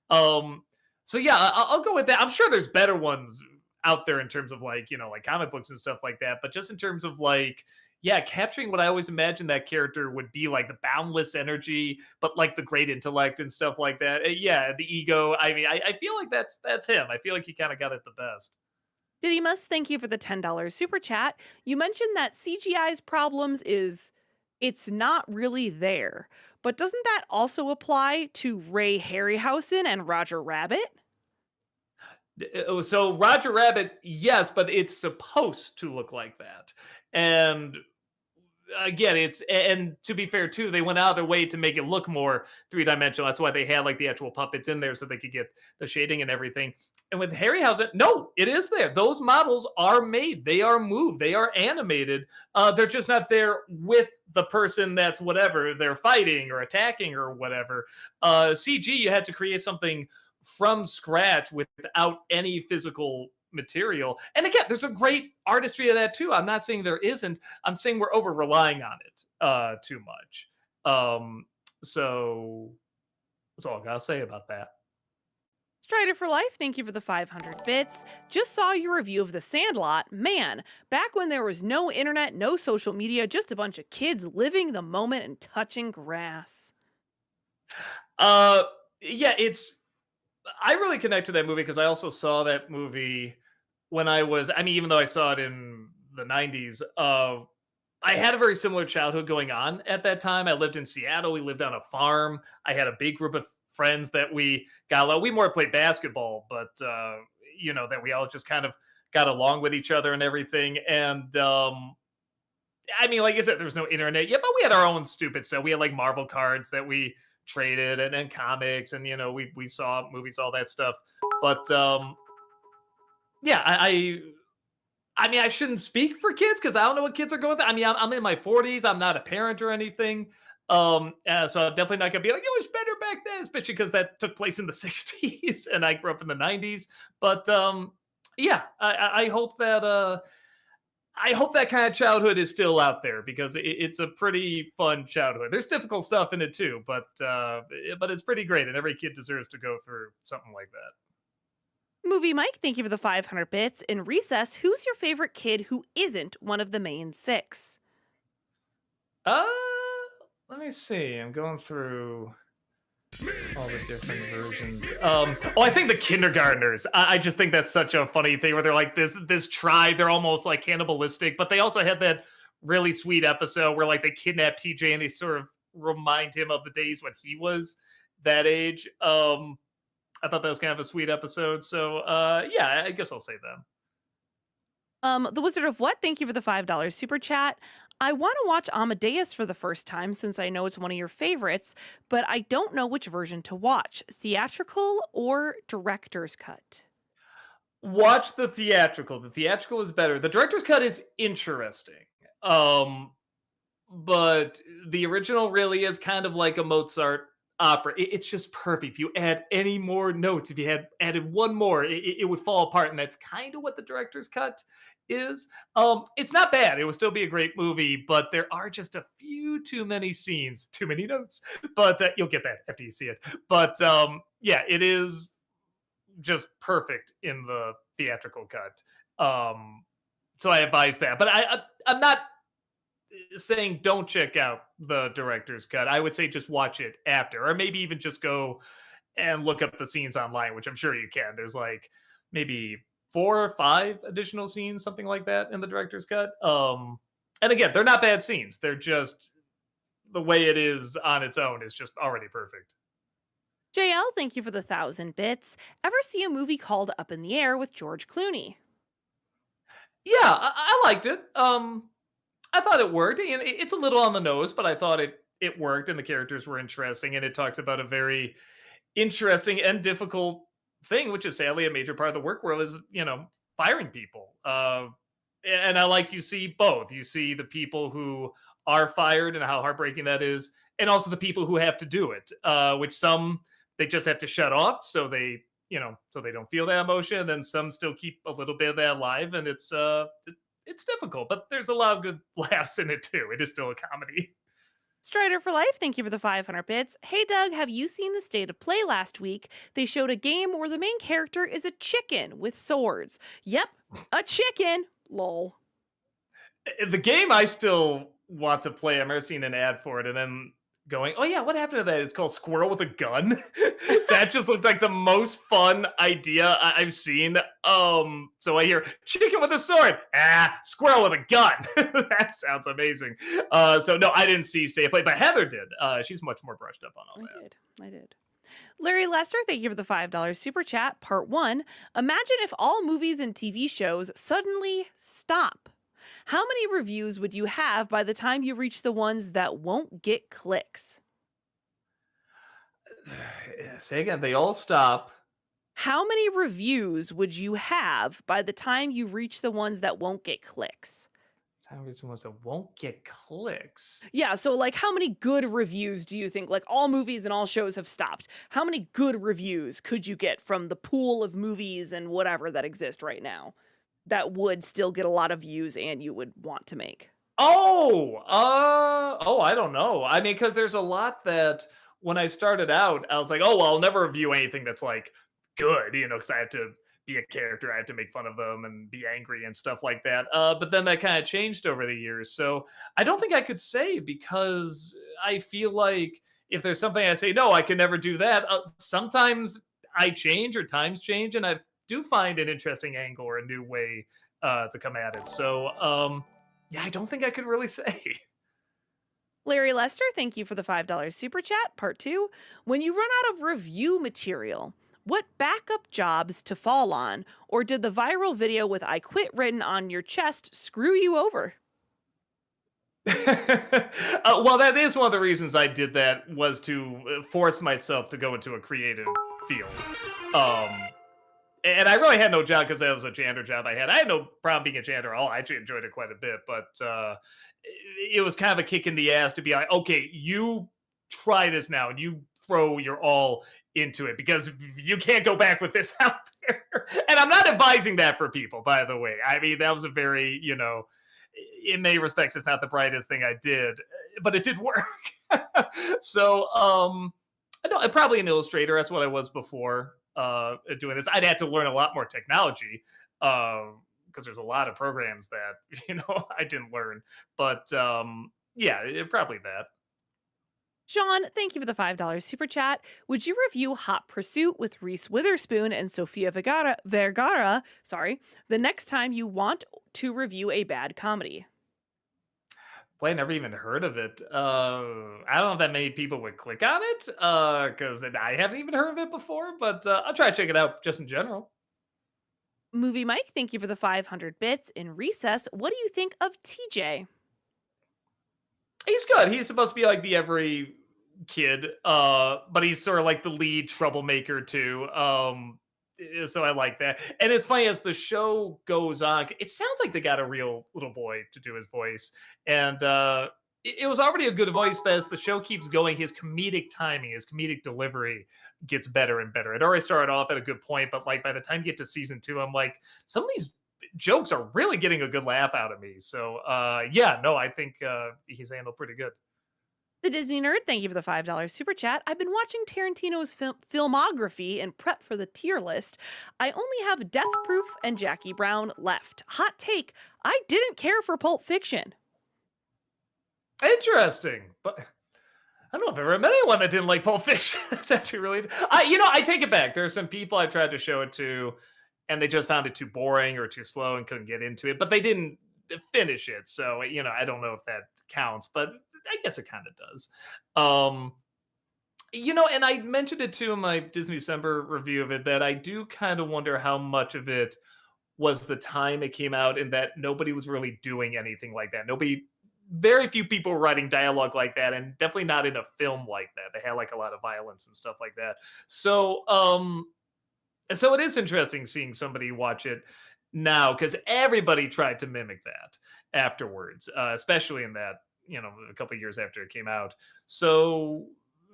B: So yeah, I'll go with that. I'm sure there's better ones out there in terms of like comic books and stuff like that, but just in terms of like, yeah, capturing what I always imagined that character would be, like the boundless energy, but like the great intellect and stuff like that. Yeah, the ego. I mean, I feel like that's him. I feel like he kind of got it the best.
A: Diddy Must, thank you for the $10 super chat. You mentioned that CGI's problems is it's not really there. But doesn't that also apply to Ray Harryhausen and Roger Rabbit?
B: So Roger Rabbit, yes, but it's supposed to look like that. And again, and to be fair too, they went out of their way to make it look more three-dimensional. That's why they had like the actual puppets in there so they could get the shading and everything. And with Harryhausen, no, it is there. Those models are made, they are moved, they are animated. They're just not there with the person that's whatever they're fighting or attacking or whatever. CG, you had to create something from scratch without any physical material. And again, there's a great artistry of that too. I'm not saying there isn't. I'm saying we're over relying on it too much. So that's all I gotta say about that.
A: Strider for Life, thank you for the 500 bits. Just saw your review of The Sandlot. Man, back when there was no internet, no social media, just a bunch of kids living the moment and touching grass.
B: Yeah, I really connect to that movie because I also saw that movie when even though I saw it in the 90s, I had a very similar childhood going on at that time. I lived in Seattle. We lived on a farm. I had a big group of friends that we more played basketball, but that we all just kind of got along with each other and everything. And I mean, like I said, there was no internet yet, but we had our own stupid stuff. We had like Marvel cards that we traded, and then comics, and we saw movies, all that stuff. But yeah, I mean, I shouldn't speak for kids because I don't know what kids are going through. I mean, I'm in my 40s. I'm not a parent or anything. So I'm definitely not gonna be like, "Oh, it's better back then," especially because that took place in the 60s and I grew up in the 90s. But yeah, I hope that kind of childhood is still out there because it's a pretty fun childhood. There's difficult stuff in it too, but it's pretty great, and every kid deserves to go through something like that.
A: Movie Mike, thank you for the 500 bits. In Recess, who's your favorite kid who isn't one of the main six?
B: Uh, Let me see. I'm going through all the different versions. Oh, I think the kindergartners. I just think that's such a funny thing where they're like this tribe. They're almost like cannibalistic, but they also had that really sweet episode where like they kidnap TJ and they sort of remind him of the days when he was that age. I thought that was kind of a sweet episode. So yeah, I guess I'll say them.
A: The Wizard of What, thank you for the $5 super chat. I want to watch Amadeus for the first time since I know it's one of your favorites, but I don't know which version to watch, theatrical or director's cut.
B: Watch the theatrical. The theatrical is better. The director's cut is interesting. Um, but the original really is kind of like a Mozart opera. It's just perfect. If you add any more notes, if you had added one more, it would fall apart. And that's kind of what the director's cut is. It's not bad. It would still be a great movie, but there are just a few too many scenes, too many notes. But you'll get that after you see it. But yeah, it is just perfect in the theatrical cut. So I advise that. But I'm not saying don't check out the director's cut. I would say just watch it after, or maybe even just go and look up the scenes online, which I'm sure you can. There's like maybe 4 or 5 additional scenes, something like that, in the director's cut. And again, they're not bad scenes. They're just the way it is on its own is just already perfect.
A: JL, thank you for the 1,000 bits. Ever see a movie called Up in the Air with George Clooney?
B: Yeah, I liked it. I thought it worked. And it's a little on the nose, but I thought it worked, and the characters were interesting, and it talks about a very interesting and difficult thing, which is sadly a major part of the work world is firing people. And I like you see both. You see the people who are fired and how heartbreaking that is, and also the people who have to do it. Which some they just have to shut off, so they don't feel that emotion. And then some still keep a little bit of that alive, and it's difficult, but there's a lot of good laughs in it too. It is still a comedy.
A: Strider for Life, thank you for the 500 bits. Hey Doug, have you seen the State of Play last week? They showed a game where the main character is a chicken with swords. Yep, a chicken. Lol.
B: The game I still want to play. I've never seen an ad for it, and then going, "Oh yeah, what happened to that?" It's called Squirrel with a Gun. That just looked like the most fun idea I've seen. So I hear chicken with a sword, squirrel with a gun. That sounds amazing. So no, I didn't see Stay Play, but Heather did. She's much more brushed up on all that.
A: I did. Larry Lester, thank you for the $5 super chat. Part 1. Imagine if all movies and TV shows suddenly stop. How many reviews would you have by the time you reach the ones that won't get clicks?
B: Say again, they all stop.
A: How many reviews would you have by the time you reach the ones that won't get clicks?
B: Time reach the ones that won't get clicks.
A: Yeah, so like how many good reviews do you think, like all movies and all shows have stopped? How many good reviews could you get from the pool of movies and whatever that exist right now that would still get a lot of views and you would want to make?
B: I don't know. I mean, because there's a lot that when I started out, I was like, oh, well, I'll never review anything that's like good, because I have to be a character, I have to make fun of them and be angry and stuff like that. But then that kind of changed over the years. So I don't think I could say because I feel like if there's something I say, no, I can never do that. Sometimes I change or times change, and I do find an interesting angle or a new way to come at it. So yeah, I don't think I could really say.
A: Larry Lester, thank you for the $5 super chat. Part 2. When you run out of review material, what backup jobs to fall on? Or did the viral video with I quit written on your chest screw you over?
B: Well, that is one of the reasons I did that was to force myself to go into a creative field. Um, and I really had no job because that was a janitor job I had. I had no problem being a janitor at all. I actually enjoyed it quite a bit, but it was kind of a kick in the ass to be like, okay, you try this now and you throw your all into it because you can't go back with this out there. And I'm not advising that for people, by the way. I mean, that was a very, in many respects, it's not the brightest thing I did, but it did work. So, no, probably an illustrator. That's what I was before doing this. I'd had to learn a lot more technology because there's a lot of programs that I didn't learn. But yeah, probably that.
A: Sean, thank you for the $5 super chat. Would you review Hot Pursuit with Reese Witherspoon and Sofia Vergara, the next time you want to review a bad comedy?
B: Boy, I never even heard of it. I don't know if that many people would click on it because I haven't even heard of it before, but I'll try to check it out just in general.
A: Movie Mike, thank you for the 500 bits. In Recess, what do you think of TJ?
B: He's good. He's supposed to be like the every kid, but he's sort of like the lead troublemaker too. So I like that. And it's funny as the show goes on, it sounds like they got a real little boy to do his voice. And it was already a good voice, but as the show keeps going, his comedic timing, his comedic delivery gets better and better. It already started off at a good point, but like by the time you get to season 2, I'm like, some of these jokes are really getting a good laugh out of me. So yeah, no, I think he's handled pretty good.
A: The Disney Nerd, thank you for the $5 super chat. I've been watching Tarantino's filmography and prep for the tier list. I only have Death Proof and Jackie Brown left. Hot take, I didn't care for Pulp Fiction.
B: Interesting, but I don't know if I ever met anyone that didn't like Pulp Fiction. That's actually really. I take it back. There's some people I tried to show it to, and they just found it too boring or too slow and couldn't get into it. But they didn't finish it, so I don't know if that counts. But I guess it kind of does. And I mentioned it too in my Disney December review of it that I do kind of wonder how much of it was the time it came out and that nobody was really doing anything like that. Very few people were writing dialogue like that, and definitely not in a film like that. They had like a lot of violence and stuff like that. So, so it is interesting seeing somebody watch it now because everybody tried to mimic that afterwards, especially in that a couple of years after it came out. So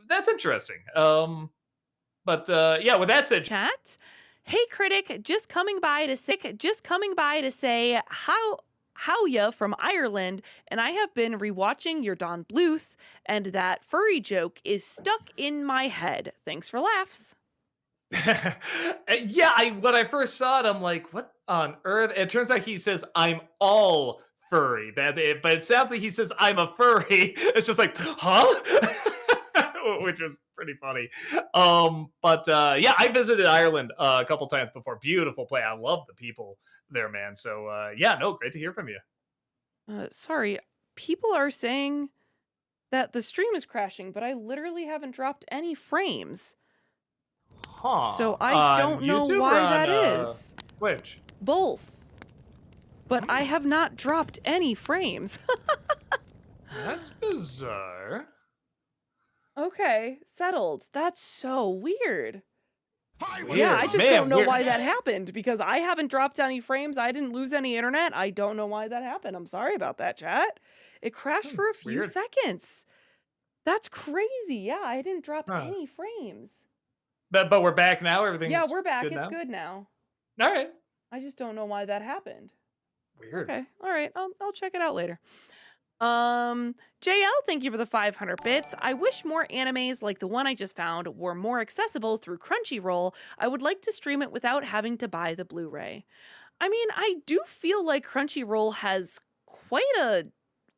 B: that's interesting. But yeah, with that said,
A: Chat. Hey critic, just coming by to say how ya from Ireland, and I have been rewatching your Don Bluth, and that furry joke is stuck in my head. Thanks for laughs.
B: yeah, when I first saw it, I'm like, what on earth? It turns out he says, I'm all furry. That's it. But it sounds like he says, I'm a furry. It's just like, huh? Which is pretty funny. But yeah, I visited Ireland a couple times before. Beautiful place. I love the people there, man. So yeah, no, great to hear from you.
A: Sorry, people are saying that the stream is crashing, but I literally haven't dropped any frames.
B: Huh.
A: So I don't know why that is.
B: Which?
A: Both. But I have not dropped any frames.
B: That's bizarre.
A: Okay, settled. That's so weird.
B: Weird.
A: Yeah, I just
B: Man,
A: don't know
B: weird.
A: why that happened because I haven't dropped any frames. I didn't lose any internet. I don't know why that happened. I'm sorry about that, chat. It crashed for a few
B: Weird.
A: seconds. That's crazy. Yeah, I didn't drop
B: Huh.
A: any frames.
B: But we're back now. Everything's
A: Yeah, we're back.
B: Good
A: It's
B: now?
A: good now.
B: All right.
A: I just don't know why that happened.
B: Weird.
A: Okay. All right. I'll check it out later. JL, thank you for the 500 bits. I wish more animes like the one I just found were more accessible through Crunchyroll. I would like to stream it without having to buy the Blu-ray. I mean, I do feel like Crunchyroll has quite a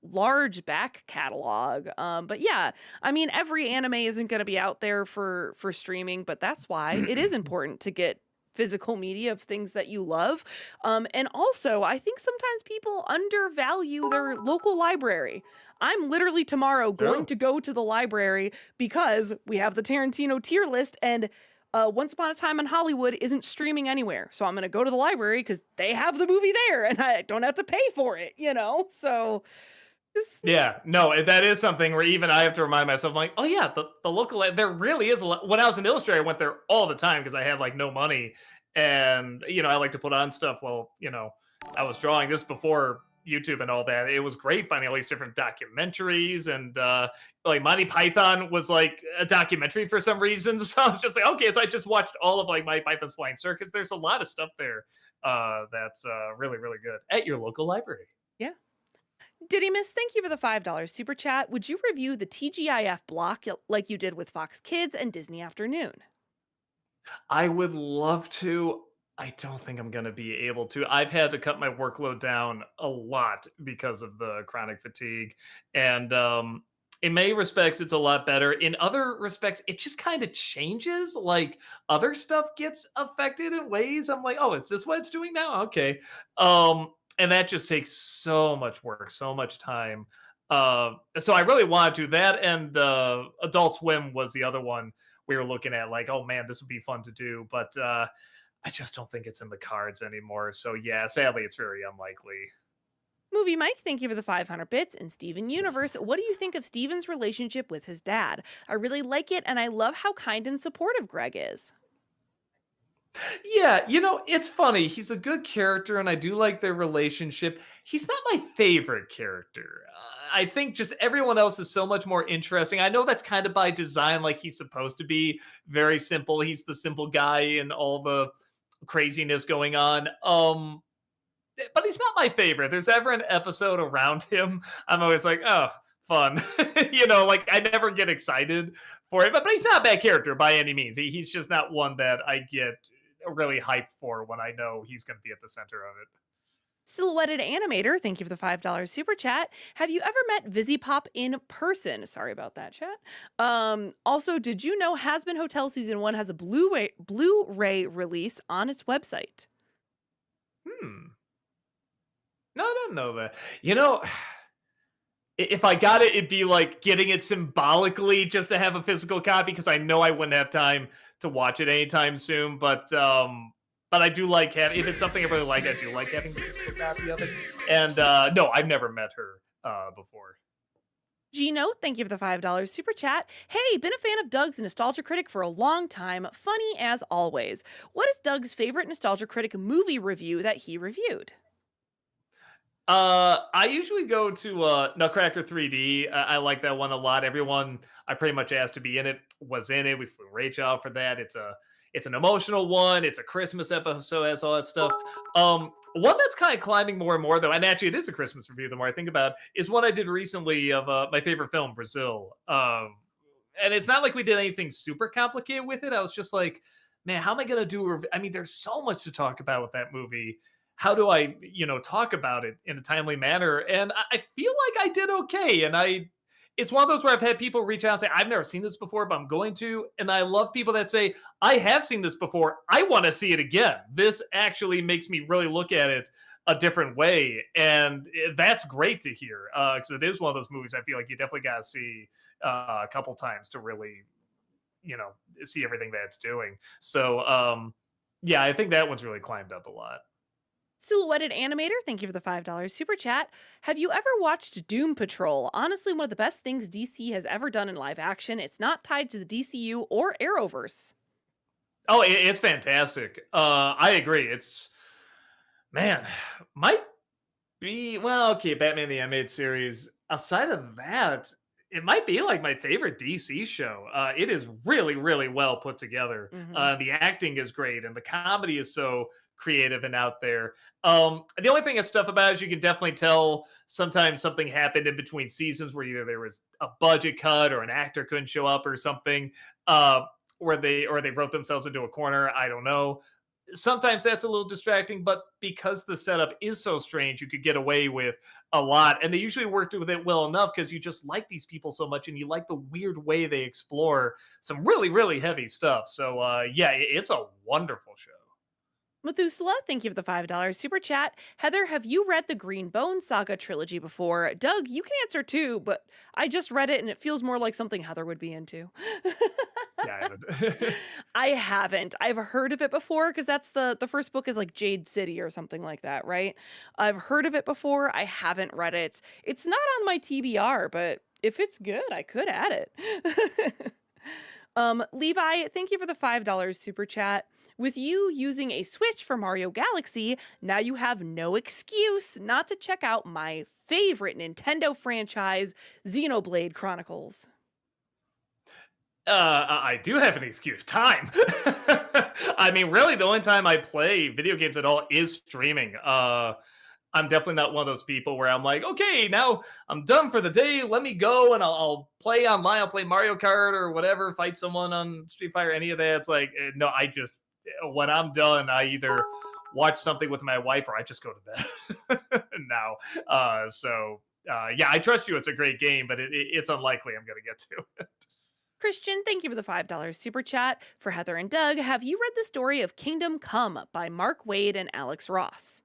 A: large back catalog. But yeah, I mean, every anime isn't going to be out there for streaming, but that's why it is important to get physical media of things that you love. And also, I think sometimes people undervalue their local library. I'm literally tomorrow going to go to the library because we have the Tarantino tier list and Once Upon a Time in Hollywood isn't streaming anywhere. So I'm going to go to the library because they have the movie there and I don't have to pay for it, So Just
B: Yeah, no, that is something where even I have to remind myself, like, oh yeah, the local there really is a lot. When I was an illustrator, I went there all the time because I had like no money, and I like to put on stuff while I was drawing. This before YouTube and all that. It was great finding all these different documentaries, and like Monty Python was like a documentary for some reason. So I was just like, okay, so I just watched all of like Monty Python's Flying Circus. There's a lot of stuff there that's really really good at your local library.
A: yeah. Diddy Miss, thank you for the $5 super chat. Would you review the TGIF block like you did with Fox Kids and Disney Afternoon?
B: I would love to. I don't think I'm going to be able to. I've had to cut my workload down a lot because of the chronic fatigue. And in many respects, it's a lot better. In other respects, it just kind of changes. Like other stuff gets affected in ways. I'm like, oh, is this what it's doing now? Okay. And that just takes so much work, so much time. So I really want to. That and Adult Swim was the other one we were looking at, like, oh man, this would be fun to do, but I just don't think it's in the cards anymore. So yeah, sadly, it's very unlikely.
A: Movie Mike, thank you for the 500 bits. And Steven Universe, what do you think of Steven's relationship with his dad? I really like it, and I love how kind and supportive Greg is.
B: Yeah, it's funny. He's a good character, and I do like their relationship. He's not my favorite character. I think just everyone else is so much more interesting. I know that's kind of by design, like he's supposed to be very simple. He's the simple guy in all the craziness going on. But he's not my favorite. There's ever an episode around him, I'm always like, oh, fun. Like I never get excited for it, but he's not a bad character by any means. He's just not one that I get really hyped for when I know he's going to be at the center of it.
A: Silhouetted Animator, thank you for the $5 super chat. Have you ever met Pop in person? Sorry about that, chat. Also, did you know Has-Been Hotel Season 1 has a Blu-ray release on its website?
B: Hmm. No, I didn't know that. If I got it, it'd be like getting it symbolically just to have a physical copy because I know I wouldn't have time to watch it anytime soon. But I do like having, if it's something I really like, I do like having the physical copy of it. And no, I've never met her before.
A: G-Note, thank you for the $5 super chat. Hey, been a fan of Doug's Nostalgia Critic for a long time. Funny as always. What is Doug's favorite Nostalgia Critic movie review that he reviewed?
B: I usually go to Nutcracker 3D. I like that one a lot. Everyone I pretty much asked to be in it was in it. We flew Rach out for that. It's an emotional one. It's a Christmas episode, has all that stuff. One that's kind of climbing more and more though, and actually it is a Christmas review. The more I think about it, is one I did recently of my favorite film, Brazil. And it's not like we did anything super complicated with it. I was just like, man, how am I gonna do? I mean, there's so much to talk about with that movie. How do I, talk about it in a timely manner? And I feel like I did okay. And it's one of those where I've had people reach out and say, I've never seen this before, but I'm going to. And I love people that say, I have seen this before. I want to see it again. This actually makes me really look at it a different way. And that's great to hear. Because it is one of those movies I feel like you definitely got to see a couple times to really, see everything that it's doing. So, yeah, I think that one's really climbed up a lot.
A: Silhouetted Animator, thank you for the $5 super chat. Have you ever watched Doom Patrol? Honestly, one of the best things DC has ever done in live action. It's not tied to the DCU or Arrowverse.
B: Oh, it's fantastic. I agree. It's, man, might be, well, okay, Batman the Animated Series. Aside of that, it might be like my favorite DC show. It is really, really well put together. The acting is great, and the comedy is so creative and out there. The only thing that's tough about it is you can definitely tell sometimes something happened in between seasons where either there was a budget cut or an actor couldn't show up or something, or they wrote themselves into a corner. I don't know. Sometimes that's a little distracting, but because the setup is so strange, you could get away with a lot. And they usually worked with it well enough because you just like these people so much and you like the weird way they explore some really, really heavy stuff. So, yeah, it's a wonderful show.
A: Methuselah, thank you for the $5 super chat. Heather, have you read the Green Bone Saga trilogy before? Doug, you can answer too, but I just read it and it feels more like something Heather would be into.
B: Yeah, I haven't.
A: I haven't. I've heard of it before because that's the first book is like Jade City or something like that, right? I've heard of it before. I haven't read it. It's not on my TBR, but if it's good, I could add it. Levi, thank you for the $5 super chat. With you using a Switch for Mario Galaxy, now you have no excuse not to check out my favorite Nintendo franchise, Xenoblade Chronicles.
B: I do have an excuse. Time. I mean, really, the only time I play video games at all is streaming. I'm definitely not one of those people where I'm like, okay, now I'm done for the day. Let me go and I'll play online. I'll play Mario Kart or whatever, fight someone on Street Fighter, any of that. It's like, no, I just, when I'm done, I either watch something with my wife or I just go to bed now. Yeah, I trust you. It's a great game, but it's unlikely I'm going to get to it.
A: Christian, thank you for the $5 super chat. For Heather and Doug, have you read the story of Kingdom Come by Mark Waid and Alex Ross?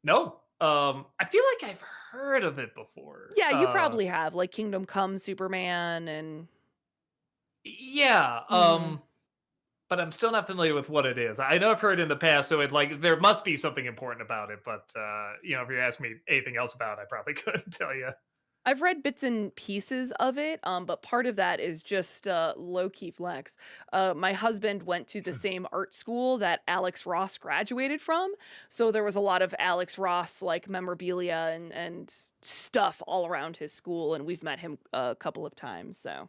B: No. I feel like I've heard of it before.
A: Yeah, you probably have, like Kingdom Come Superman and
B: Yeah. But I'm still not familiar with what it is. I know I've heard it in the past, so it like there must be something important about it. But if you ask me anything else about it, I probably couldn't tell you.
A: I've read bits and pieces of it, but part of that is just low-key flex. My husband went to the same art school that Alex Ross graduated from, so there was a lot of Alex Ross like memorabilia and stuff all around his school, and we've met him a couple of times, so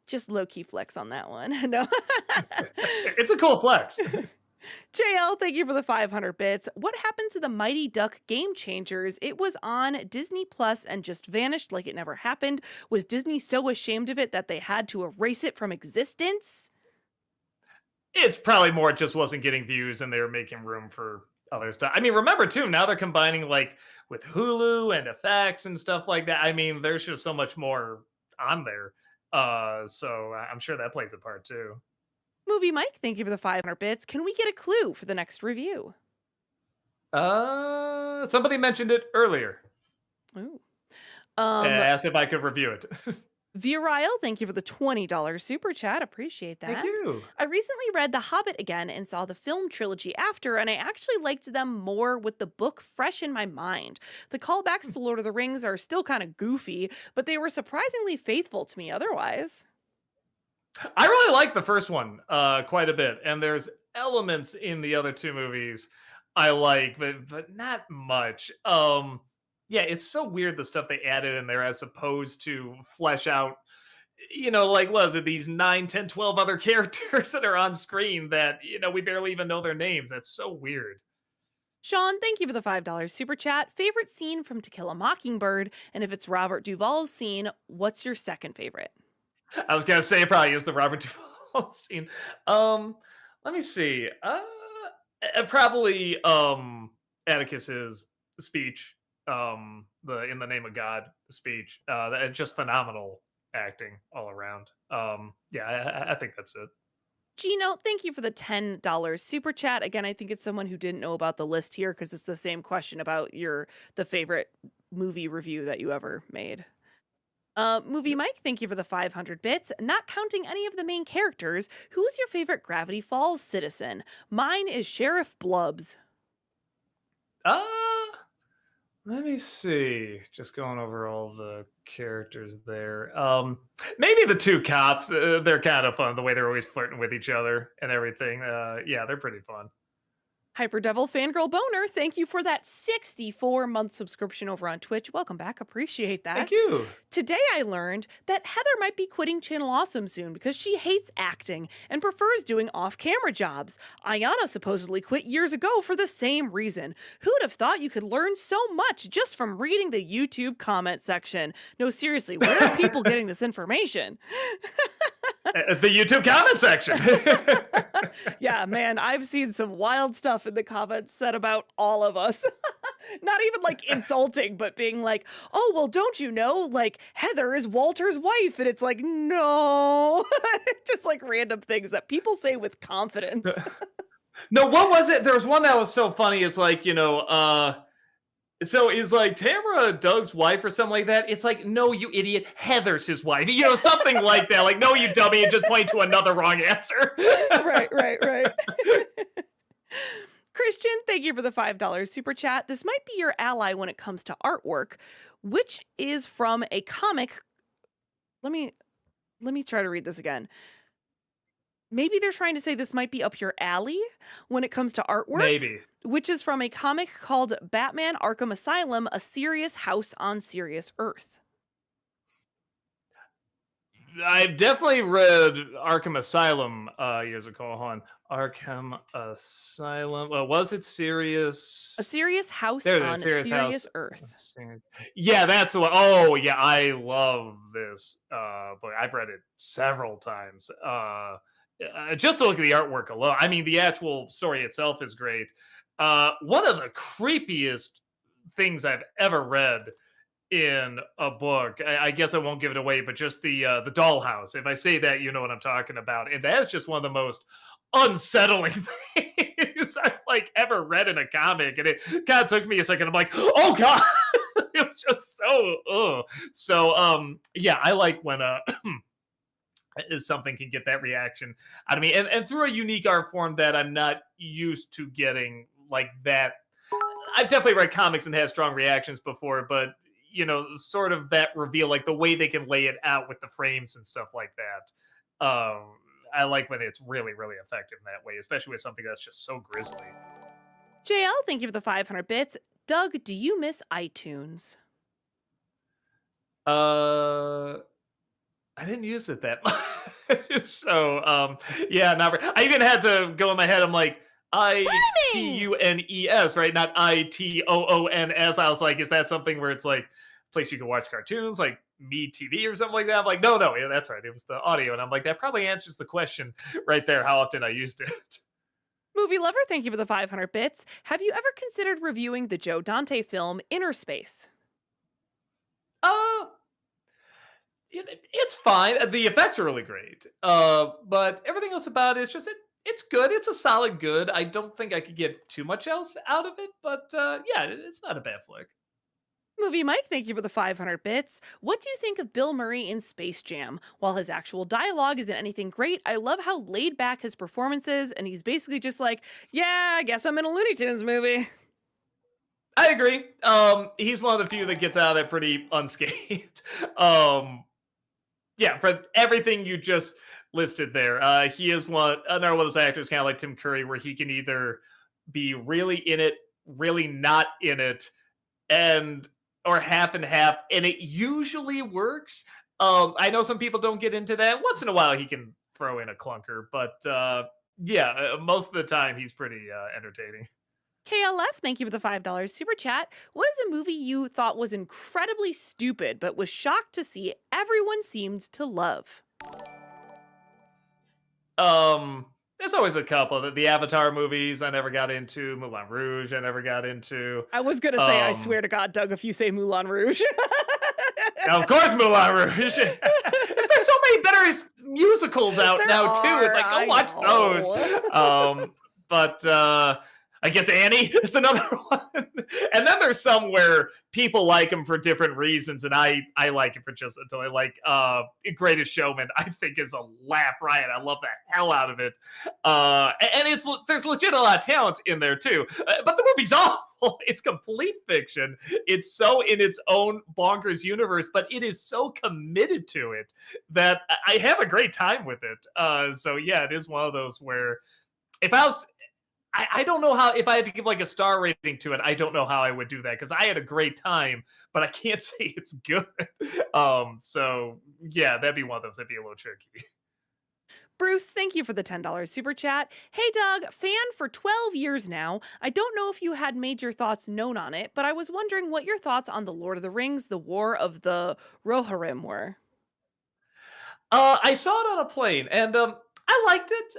A: just low-key flex on that one. No.
B: It's a cool flex.
A: JL, thank you for the 500 bits. What happened to the Mighty Duck Game Changers? It was on Disney Plus and just vanished like it never happened. Was Disney so ashamed of it that they had to erase it from existence?
B: It's probably more it just wasn't getting views and they were making room for other stuff. I mean, remember too, now they're combining like with Hulu and FX and stuff like that. I mean, there's just so much more on there. So I'm sure that plays a part too.
A: Movie Mike, thank you for the 500 bits. Can we get a clue for the next review?
B: Somebody mentioned it earlier.
A: Ooh.
B: And asked if I could review it.
A: Virile, thank you for the $20 super chat. Appreciate that.
B: Thank you.
A: I recently read The Hobbit again and saw the film trilogy after, and I actually liked them more with the book fresh in my mind. The callbacks to Lord of the Rings are still kind of goofy, but they were surprisingly faithful to me otherwise.
B: I really like the first one quite a bit, and there's elements in the other two movies I like, but not much. Yeah, it's so weird the stuff they added in there as opposed to flesh out, like was it these 9, 10, 12 other characters that are on screen that we barely even know their names. That's so weird.
A: Sean, thank you for the $5 super chat. Favorite scene from To Kill a Mockingbird, and if it's Robert Duvall's scene, what's your second favorite?
B: I was gonna say probably use the Robert Duvall scene. Let me see. Probably Atticus's speech. The "In the Name of God" speech. That just phenomenal acting all around. Yeah, I think that's it.
A: Gino, thank you for the $10 super chat. Again, I think it's someone who didn't know about the list here because it's the same question about the favorite movie review that you ever made. Movie Mike, thank you for the 500 bits. Not counting any of the main characters, who's your favorite Gravity Falls citizen? Mine is Sheriff Blubbs.
B: Let me see. Just going over all the characters there. Maybe the two cops. They're kind of fun. The way they're always flirting with each other and everything. Yeah, they're pretty fun.
A: Hyperdevil Fangirl Boner, thank you for that 64-month subscription over on Twitch. Welcome back. Appreciate that.
B: Thank you.
A: Today I learned that Heather might be quitting Channel Awesome soon because she hates acting and prefers doing off-camera jobs. Ayana supposedly quit years ago for the same reason. Who'd have thought you could learn so much just from reading the YouTube comment section? No, seriously, where are people getting this information?
B: The YouTube comment section.
A: Yeah, man, I've seen some wild stuff in the comments said about all of us. Not even like insulting, but being like, oh, well, don't you know, like Heather is Walter's wife. And it's like, no, just like random things that people say with confidence.
B: No, what was it? There was one that was so funny. It's like, So is like Tamara Doug's wife or something like that? It's like, no, you idiot. Heather's his wife. You know, something like that. Like, no, you dummy, and just point to another wrong answer.
A: Right. Christian, thank you for the $5 super chat. This might be your ally when it comes to artwork, which is from a comic. Let me try to read this again. Maybe they're trying to say this might be up your alley when it comes to artwork,
B: Maybe.
A: which is from a comic called Batman Arkham Asylum, A Serious House on Serious Earth.
B: I've definitely read Arkham Asylum years ago. Hold on. Arkham Asylum. Well, was it Serious?
A: A Serious House
B: There it
A: on
B: is. Serious
A: Serious
B: House.
A: Earth.
B: Yeah, that's the one. Oh, yeah. I love this book. I've read it several times. Just to look at the artwork alone. I mean, the actual story itself is great. One of the creepiest things I've ever read in a book. I guess I won't give it away, but just the dollhouse. If I say that, you know what I'm talking about. And that's just one of the most unsettling things I've like ever read in a comic. And it kind of took me a second. I'm like, oh god, it was just so. Ugh. So yeah, I like when is something can get that reaction out of me, and through a unique art form that I'm not used to getting like that. I've definitely read comics and had strong reactions before, but you know, sort of that reveal, like the way they can lay it out with the frames and stuff like that. I like when it's really, really effective in that way, especially with something that's just so grisly.
A: JL, thank you for the 500 bits. Doug, do you miss iTunes?
B: I didn't use it that much. So yeah, I even had to go in my head. I'm like, ITUNES, right? Not ITOONS. I was like, is that something where it's like a place you can watch cartoons, like Me TV or something like that? I'm like, no, yeah, that's right. It was the audio, and I'm like, that probably answers the question right there. How often I used it.
A: Movie Lover, thank you for the 500 bits. Have you ever considered reviewing the Joe Dante film Inner Space?
B: Uh, it's fine. The effects are really great. But everything else about it is just it's good. It's a solid good. I don't think I could get too much else out of it, but yeah, it's not a bad flick.
A: Movie Mike, thank you for the 500 bits. What do you think of Bill Murray in Space Jam? While his actual dialogue isn't anything great, I love how laid back his performance is, and he's basically just like, yeah, I guess I'm in a Looney Tunes movie.
B: I agree. He's one of the few that gets out of it pretty unscathed. Yeah, for everything you just listed there, he is another one of those actors, kind of like Tim Curry, where he can either be really in it, really not in it, and or half and half, and it usually works. I know some people don't get into that. Once in a while, he can throw in a clunker, but yeah, most of the time he's pretty entertaining.
A: KLF, thank you for the $5 super chat. What is a movie you thought was incredibly stupid but was shocked to see everyone seemed to love?
B: There's always a couple. The Avatar movies I never got into. Moulin Rouge I never got into.
A: I was gonna say, I swear to God, Doug, if you say Moulin Rouge.
B: Of course, Moulin Rouge. There's so many better musicals out
A: There
B: now too. It's like,
A: are,
B: go watch
A: I
B: those. But I guess Annie is another one. And then there's some where people like him for different reasons, and I like it for just until I like Greatest Showman. I think is a laugh riot. I love the hell out of it. And there's legit a lot of talent in there too. But the movie's awful. It's complete fiction. It's so in its own bonkers universe, but it is so committed to it that I have a great time with it. So yeah, it is one of those where if I don't know how, if I had to give like a star rating to it, I don't know how I would do that because I had a great time, but I can't say it's good. So yeah, that'd be one of those that'd be a little tricky.
A: Bruce, thank you for the $10 super chat. Hey, Doug, fan for 12 years now. I don't know if you had made your thoughts known on it, but I was wondering what your thoughts on The Lord of the Rings, The War of the Rohirrim were.
B: I saw it on a plane and I liked it.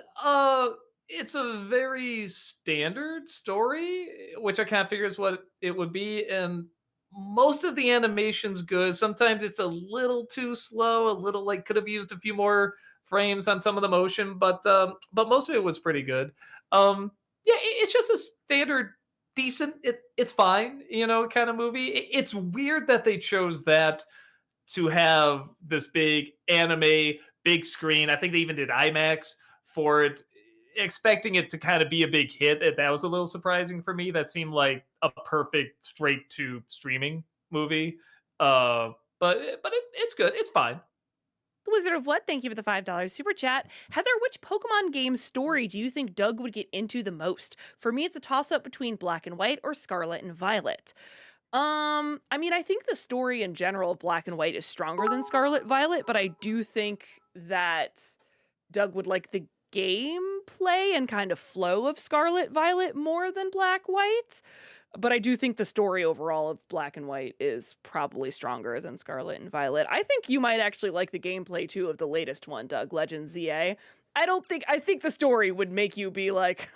B: It's a very standard story, which I kind of figures what it would be, and most of the animation's good. Sometimes it's a little too slow, a little like could have used a few more frames on some of the motion, but most of it was pretty good. Yeah, it's just a standard, decent. It's fine, kind of movie. It's weird that they chose that to have this big anime, big screen. I think they even did IMAX for it, expecting it to kind of be a big hit. That was a little surprising for me. That seemed like a perfect straight to streaming movie. It's good. It's fine.
A: The Wizard of What, thank you for the $5 super chat. Heather, which Pokemon game story do you think Doug would get into the most? For me, it's a toss-up between Black and White or Scarlet and Violet. I mean, I think the story in general of Black and White is stronger than Scarlet Violet, but I do think that Doug would like the gameplay and kind of flow of Scarlet Violet more than Black White. But I do think the story overall of Black and White is probably stronger than Scarlet and Violet. I think you might actually like the gameplay too of the latest one, Doug, Legend ZA. I think the story would make you be like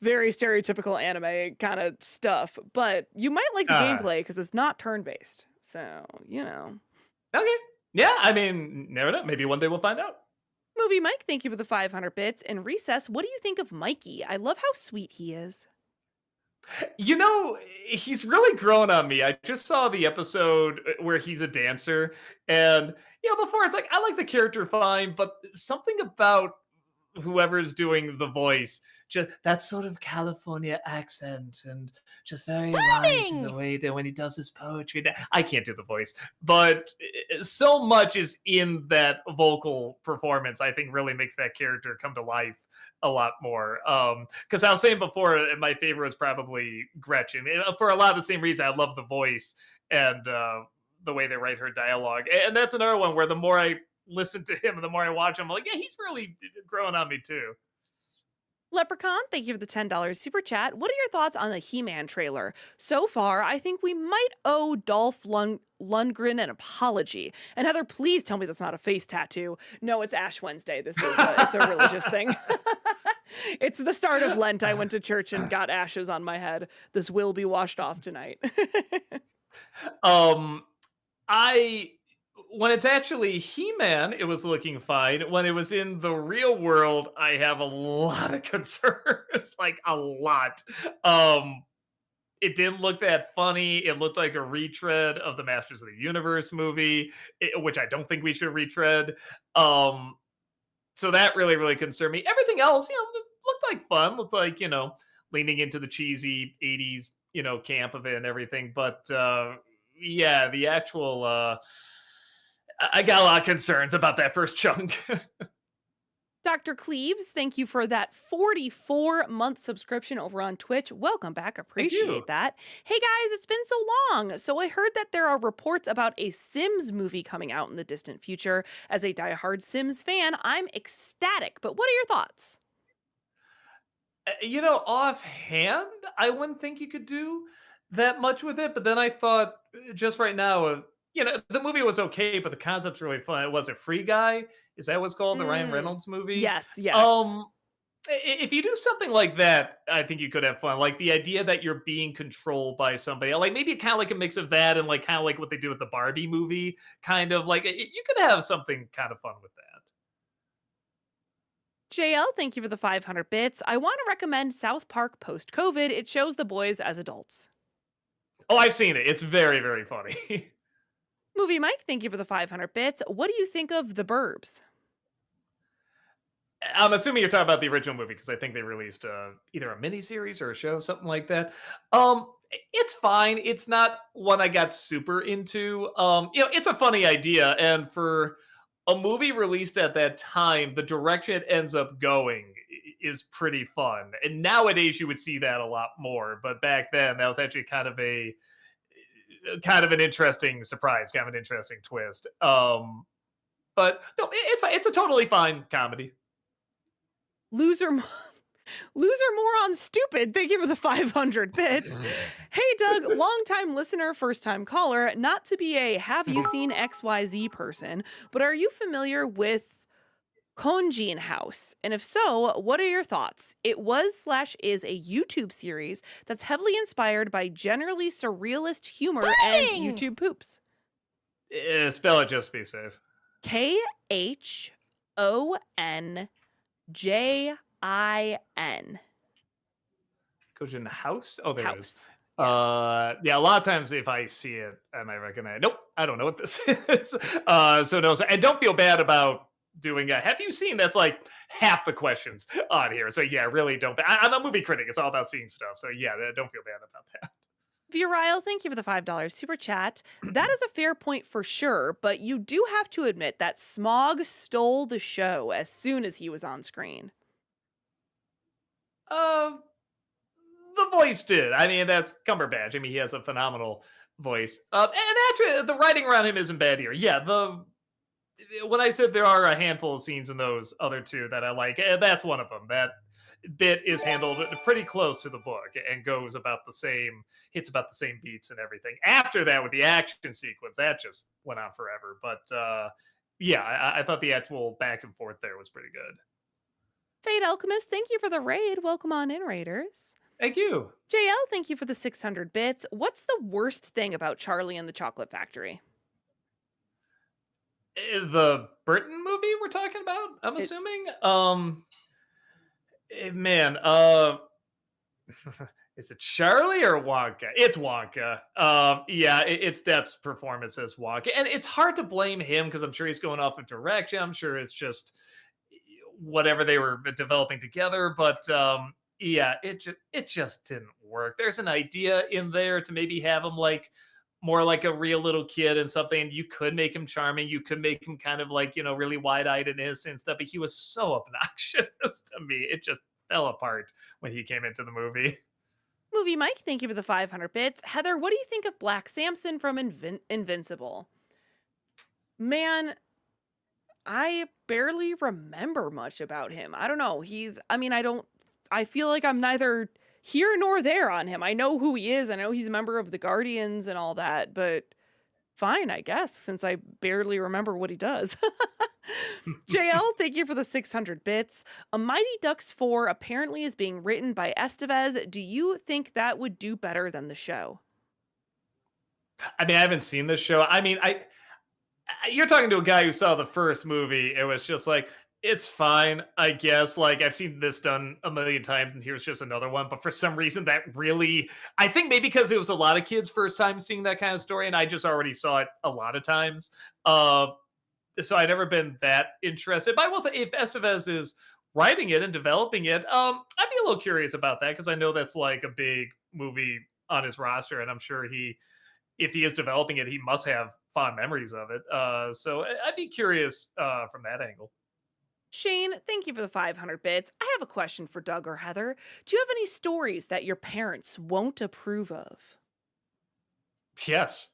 A: very stereotypical anime kind of stuff, but you might like the gameplay because it's not turn-based. So,
B: Okay. Yeah, I mean, never know. Maybe one day we'll find out.
A: Movie Mike, thank you for the 500 bits. And Recess, what do you think of Mikey? I love how sweet he is.
B: He's really grown on me. I just saw the episode where he's a dancer, and before it's like I like the character fine, but something about whoever's doing the voice, just that sort of California accent, and just very light in the way that when he does his poetry. I can't do the voice, but so much is in that vocal performance. I think really makes that character come to life a lot more. Because I was saying before, my favorite was probably Gretchen, for a lot of the same reason. I love the voice and the way they write her dialogue, and that's another one where the more I listen to him and the more I watch him, I'm like, yeah, he's really growing on me too.
A: Leprechaun, thank you for the $10 super chat. What are your thoughts on the He-Man trailer? So far, I think we might owe Dolph Lundgren an apology. And Heather, please tell me that's not a face tattoo. No, it's Ash Wednesday. It's a religious thing. It's the start of Lent. I went to church and got ashes on my head. This will be washed off tonight.
B: When it's actually He-Man, it was looking fine. When it was in the real world, I have a lot of concerns, like a lot. It didn't look that funny. It looked like a retread of the Masters of the Universe movie, which I don't think we should retread. So that really, really concerned me. Everything else, looked like fun. Looked like, leaning into the cheesy 80s, camp of it and everything. But yeah, the actual... I got a lot of concerns about that first chunk.
A: Dr. Cleaves, thank you for that 44-month subscription over on Twitch. Welcome back. Appreciate that. Hey guys, it's been so long. So I heard that there are reports about a Sims movie coming out in the distant future. As a diehard Sims fan, I'm ecstatic. But what are your thoughts?
B: Offhand, I wouldn't think you could do that much with it. But then I thought, just right now, the movie was okay, but the concept's really fun. It was a Free Guy. Is that what's called? The Ryan Reynolds movie?
A: Yes.
B: If you do something like that, I think you could have fun. Like the idea that you're being controlled by somebody, like maybe kind of like a mix of that and like kind of like what they do with the Barbie movie, kind of like you could have something kind of fun with that.
A: JL, thank you for the 500 bits. I want to recommend South Park post-COVID. It shows the boys as adults.
B: Oh, I've seen it. It's very, very funny.
A: Movie Mike, thank you for the 500 bits. What do you think of The Burbs?
B: I'm assuming you're talking about the original movie because I think they released either a miniseries or a show, something like that. It's fine. It's not one I got super into. It's a funny idea, and for a movie released at that time, the direction it ends up going is pretty fun. And nowadays, you would see that a lot more. But back then, that was actually kind of an interesting surprise, kind of an interesting twist. But no, it's fine. It's a totally fine comedy.
A: Loser moron stupid. Thank you for the 500 bits. Hey Doug, longtime listener, first time caller. Not to be a have you seen XYZ person, but are you familiar with Konjin House? And if so, what are your thoughts? It was/is a YouTube series that's heavily inspired by generally surrealist humor and YouTube poops.
B: Spell it just to be safe.
A: KHONJIN.
B: Kojin House? Oh, there it is.
A: House. Yeah.
B: Yeah, a lot of times if I see it, I might recognize. Nope, I don't know what this is. So no, and don't feel bad about doing. Have you seen? That's like half the questions on here. So yeah, really don't. I'm a movie critic. It's all about seeing stuff. So yeah, don't feel bad about that.
A: Virile, thank you for the $5 super chat. That is a fair point for sure, but you do have to admit that Smog stole the show as soon as he was on screen.
B: Uh, the voice did. I mean, that's Cumberbatch. I mean, he has a phenomenal voice. And actually, the writing around him isn't bad here. Yeah, the when I said there are a handful of scenes in those other two that I like, that's one of them. That bit is handled pretty close to the book and goes about the same, hits about the same beats and everything. After that, with the action sequence, that just went on forever. But yeah, I thought the actual back and forth there was pretty good.
A: Fade Alchemist, thank you for the raid. Welcome on in, Raiders.
B: Thank you.
A: JL, thank you for the 600 bits. What's the worst thing about Charlie and the Chocolate Factory?
B: The Burton movie we're talking about, I'm assuming. Man, is it Charlie or Wonka? It's Wonka. Yeah, it's Depp's performance as Wonka, and it's hard to blame him because I'm sure he's going off of direction. I'm sure it's just whatever they were developing together, but yeah, it just didn't work. There's an idea in there to maybe have him like more like a real little kid and something. You could make him charming. You could make him kind of like, really wide-eyed and innocent and stuff, but he was so obnoxious to me. It just fell apart when he came into the movie.
A: Movie Mike, thank you for the 500 bits. Heather, what do you think of Black Samson from Invincible? Man, I barely remember much about him. I don't know. I feel like I'm neither here nor there on him. I know who he is. I know he's a member of the Guardians and all that, but fine, I guess, since I barely remember what he does. JL, thank you for the 600 bits. A Mighty Ducks 4 apparently is being written by Estevez. Do you think that would do better than the show?
B: I mean, I haven't seen this show. I mean, you're talking to a guy who saw the first movie. It was just like, it's fine, I guess. Like, I've seen this done a million times, and here's just another one. But for some reason, that really, I think maybe because it was a lot of kids' first time seeing that kind of story, and I just already saw it a lot of times. So I'd never been that interested. But I will say, if Estevez is writing it and developing it, I'd be a little curious about that because I know that's like a big movie on his roster, and I'm sure if he is developing it, he must have fond memories of it. So I'd be curious from that angle.
A: Shane, thank you for the 500 bits. I have a question for Doug or Heather. Do you have any stories that your parents won't approve of?
B: Yes.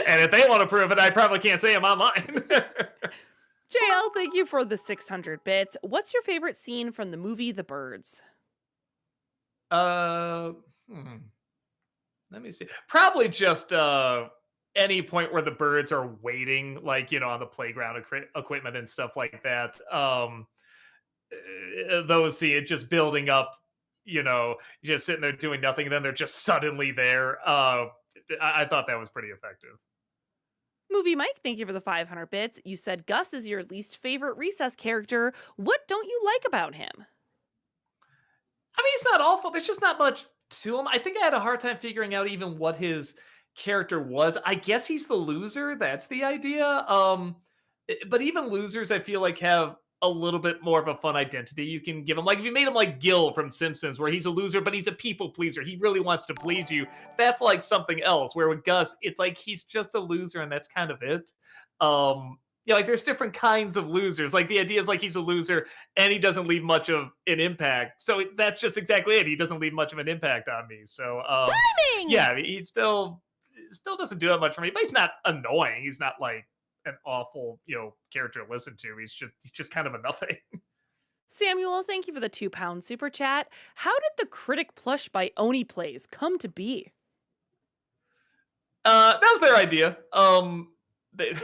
B: And if they want to prove it, I probably can't say them on mine.
A: JL, thank you for the 600 bits. What's your favorite scene from the movie The Birds?
B: Let me see. Probably just any point where the birds are waiting, like, on the playground equipment and stuff like that. Those see it just building up, just sitting there doing nothing, and then they're just suddenly there. I thought that was pretty effective.
A: Movie Mike, thank you for the 500 bits. You said Gus is your least favorite Recess character. What don't you like about him?
B: I mean, he's not awful. There's just not much to him. I think I had a hard time figuring out even what his character was. I guess he's the loser. That's the idea. But even losers, I feel like, have a little bit more of a fun identity you can give him. Like if you made him like Gil from Simpsons, where he's a loser, but he's a people pleaser. He really wants to please you. That's like something else. Where with Gus, it's like he's just a loser, and that's kind of it. Like there's different kinds of losers. Like the idea is like he's a loser and he doesn't leave much of an impact. So that's just exactly it. He doesn't leave much of an impact on me. So
A: Timing!
B: Yeah, he still doesn't do that much for me. But he's not annoying. He's not like an awful character to listen to. He's just kind of a nothing.
A: Samuel, thank you for the £2 super chat. How did the Critic plush by Oni Plays come to be?
B: That was their idea. They've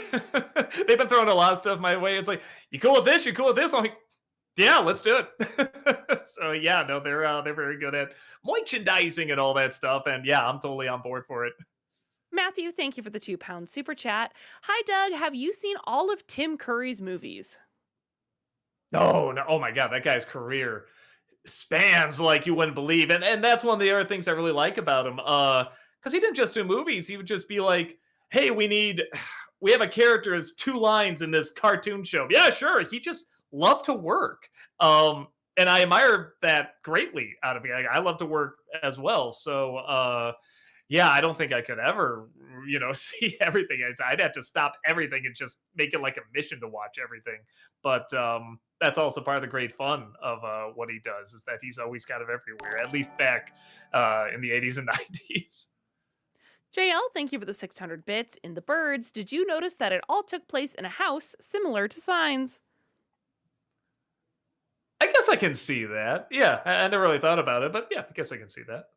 B: been throwing a lot of stuff my way. It's like, you cool with this? You cool with this? I'm like, yeah, let's do it. So yeah, no, they're very good at merchandising and all that stuff. And yeah, I'm totally on board for it.
A: Matthew, thank you for the £2 super chat. Hi, Doug. Have you seen all of Tim Curry's movies?
B: No, no. Oh my god, that guy's career spans like you wouldn't believe. And that's one of the other things I really like about him. Because he didn't just do movies, he would just be like, hey, we have a character that's 2 lines in this cartoon show. Yeah, sure. He just loved to work. And I admire that greatly out of me. I love to work as well. So yeah, I don't think I could ever, see everything. I'd have to stop everything and just make it like a mission to watch everything. But that's also part of the great fun of what he does is that he's always kind of everywhere, at least back in the 80s and 90s.
A: JL, thank you for the 600 bits. In The Birds, did you notice that it all took place in a house similar to Signs?
B: I guess I can see that. Yeah, I never really thought about it, but yeah, I guess I can see that.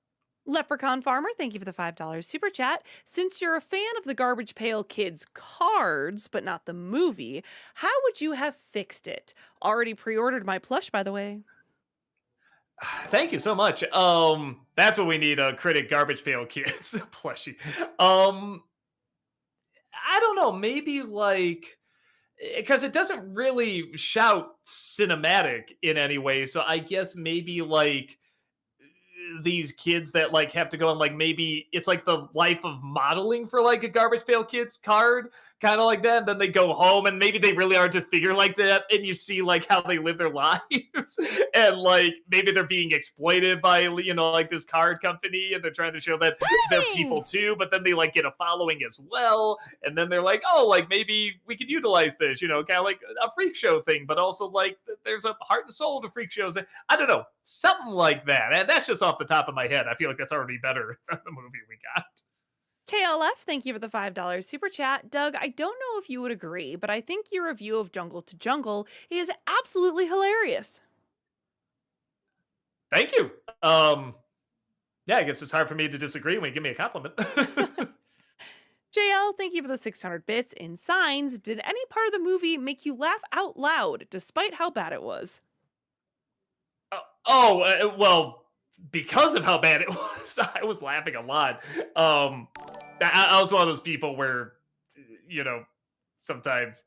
A: Leprechaun Farmer, thank you for the $5 super chat. Since you're a fan of the Garbage Pail Kids cards, but not the movie, how would you have fixed it? Already pre ordered my plush, by the way.
B: Thank you so much. That's what we need, a critic garbage pail kids plushie. Um, I don't know, maybe like because it doesn't really shout cinematic in any way. So I guess maybe like these kids that like have to go and like maybe it's like the life of modeling for like a garbage pail kids card, kind of like that. And then they go home and maybe they really are just figure like that, and you see like how they live their lives, and like maybe they're being exploited by like this card company, and they're trying to show that they're people
A: Dang!
B: too, but then they like get a following as well, and then they're like, oh, like maybe we could utilize this, kind of like a freak show thing, but also like there's a heart and soul to freak shows. I don't know, something like that. And that's just off the top of my head. I feel like that's already better than the movie we got.
A: KLF, thank you for the $5 super chat. Doug, I don't know if you would agree, but I think your review of Jungle to Jungle is absolutely hilarious.
B: Thank you. Yeah, I guess it's hard for me to disagree when you give me a compliment.
A: JL, thank you for the 600 bits. In Signs, did any part of the movie make you laugh out loud, despite how bad it was?
B: Well, because of how bad it was, I was laughing a lot. I was one of those people where, you know, sometimes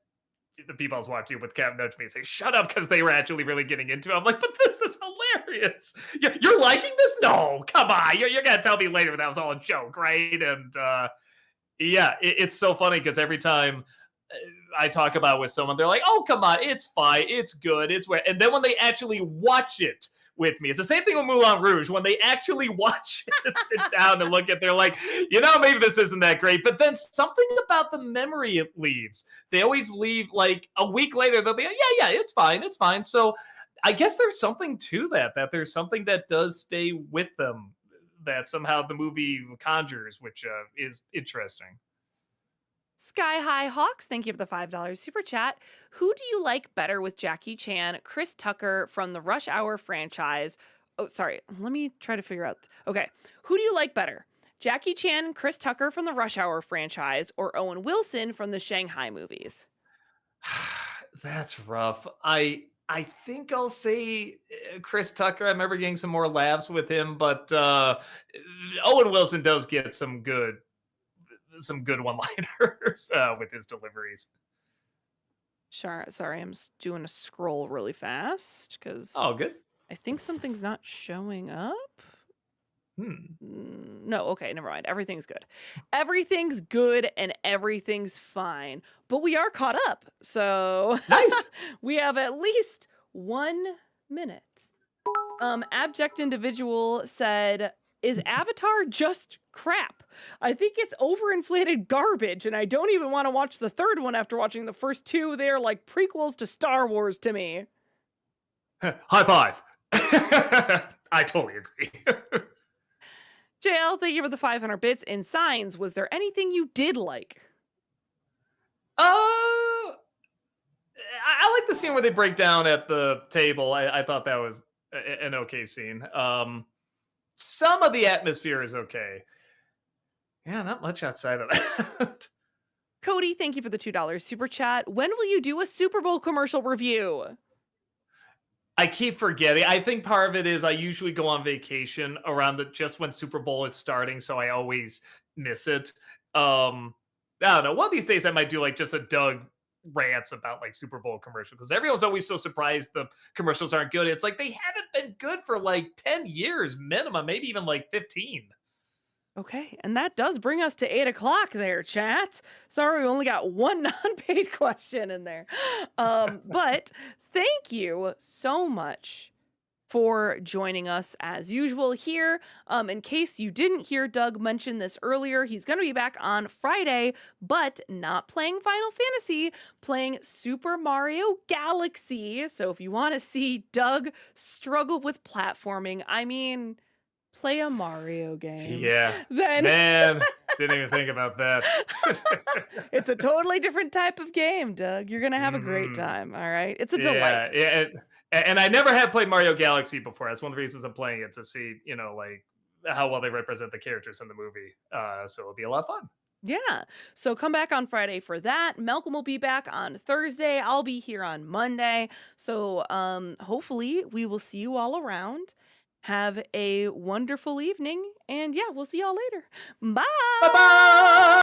B: the people I was watching with Cam nudge me and say, "Shut up," because they were actually really getting into it. I'm like, "But this is hilarious! You're liking this? No, come on! You're gonna tell me later that was all a joke, right?" And yeah, it's so funny because every time I talk about it with someone, they're like, "Oh, come on, it's fine, it's good, it's where." And then when they actually watch it with me, it's the same thing with Moulin Rouge. When they actually watch it, sit down and look at, they're like, maybe this isn't that great. But then something about the memory it leaves. They always leave like a week later. They'll be like, yeah, it's fine, it's fine. So I guess there's something to that. That there's something that does stay with them. That somehow the movie conjures, which is interesting.
A: Sky High Hawks, thank you for the $5 super chat. Who do you like better with Jackie Chan, Chris Tucker from the Rush Hour franchise? Oh, sorry. Let me try to figure out. Okay. Who do you like better? Jackie Chan, Chris Tucker from the Rush Hour franchise, or Owen Wilson from the Shanghai movies?
B: That's rough. I think I'll say Chris Tucker. I remember getting some more laughs with him, but Owen Wilson does get some good one-liners with his deliveries.
A: Sure. Sorry, I'm doing a scroll really fast because
B: Oh, good.
A: I think something's not showing up.
B: Hmm.
A: No, okay, never mind. Everything's good. Everything's good and everything's fine. But we are caught up. So
B: Nice.
A: we have at least 1 minute. Abject Individual said, is Avatar just crap? I think it's overinflated garbage, and I don't even want to watch the third one after watching the first two. They're like prequels to Star Wars to me.
B: High five. I totally agree.
A: JL, thank you for the 500 bits. In Signs, was there anything you did like?
B: I like the scene where they break down at the table. I thought that was an okay scene. Some of the atmosphere is okay. Yeah, not much outside of that.
A: Cody, thank you for the $2 super chat. When will you do a Super Bowl commercial review?
B: I keep forgetting. I think part of it is I usually go on vacation around just when Super Bowl is starting, so I always miss it. I don't know. One of these days I might do like just a Doug rants about like Super Bowl commercials because everyone's always so surprised the commercials aren't good. It's like they haven't been good for like 10 years minimum, maybe even like 15.
A: Okay, and that does bring us to 8 o'clock there, chat. Sorry, we only got one non-paid question in there. But thank you so much for joining us as usual here. In case you didn't hear Doug mention this earlier, he's going to be back on Friday, but not playing Final Fantasy, playing Super Mario Galaxy. So if you want to see Doug struggle with platforming, I mean, play a Mario game.
B: Yeah.
A: Then
B: Man, didn't even think about that.
A: it's a totally different type of game, Doug. You're going to have a great
B: Mhm.
A: time, all right? It's a
B: Yeah,
A: delight.
B: yeah, and I never had played Mario Galaxy before. That's one of the reasons I'm playing it to see, like how well they represent the characters in the movie. So it'll be a lot of fun.
A: Yeah. So come back on Friday for that. Malcolm will be back on Thursday. I'll be here on Monday. So hopefully we will see you all around. Have a wonderful evening, and yeah, we'll see y'all later.
B: Bye
A: Bye.
B: bye.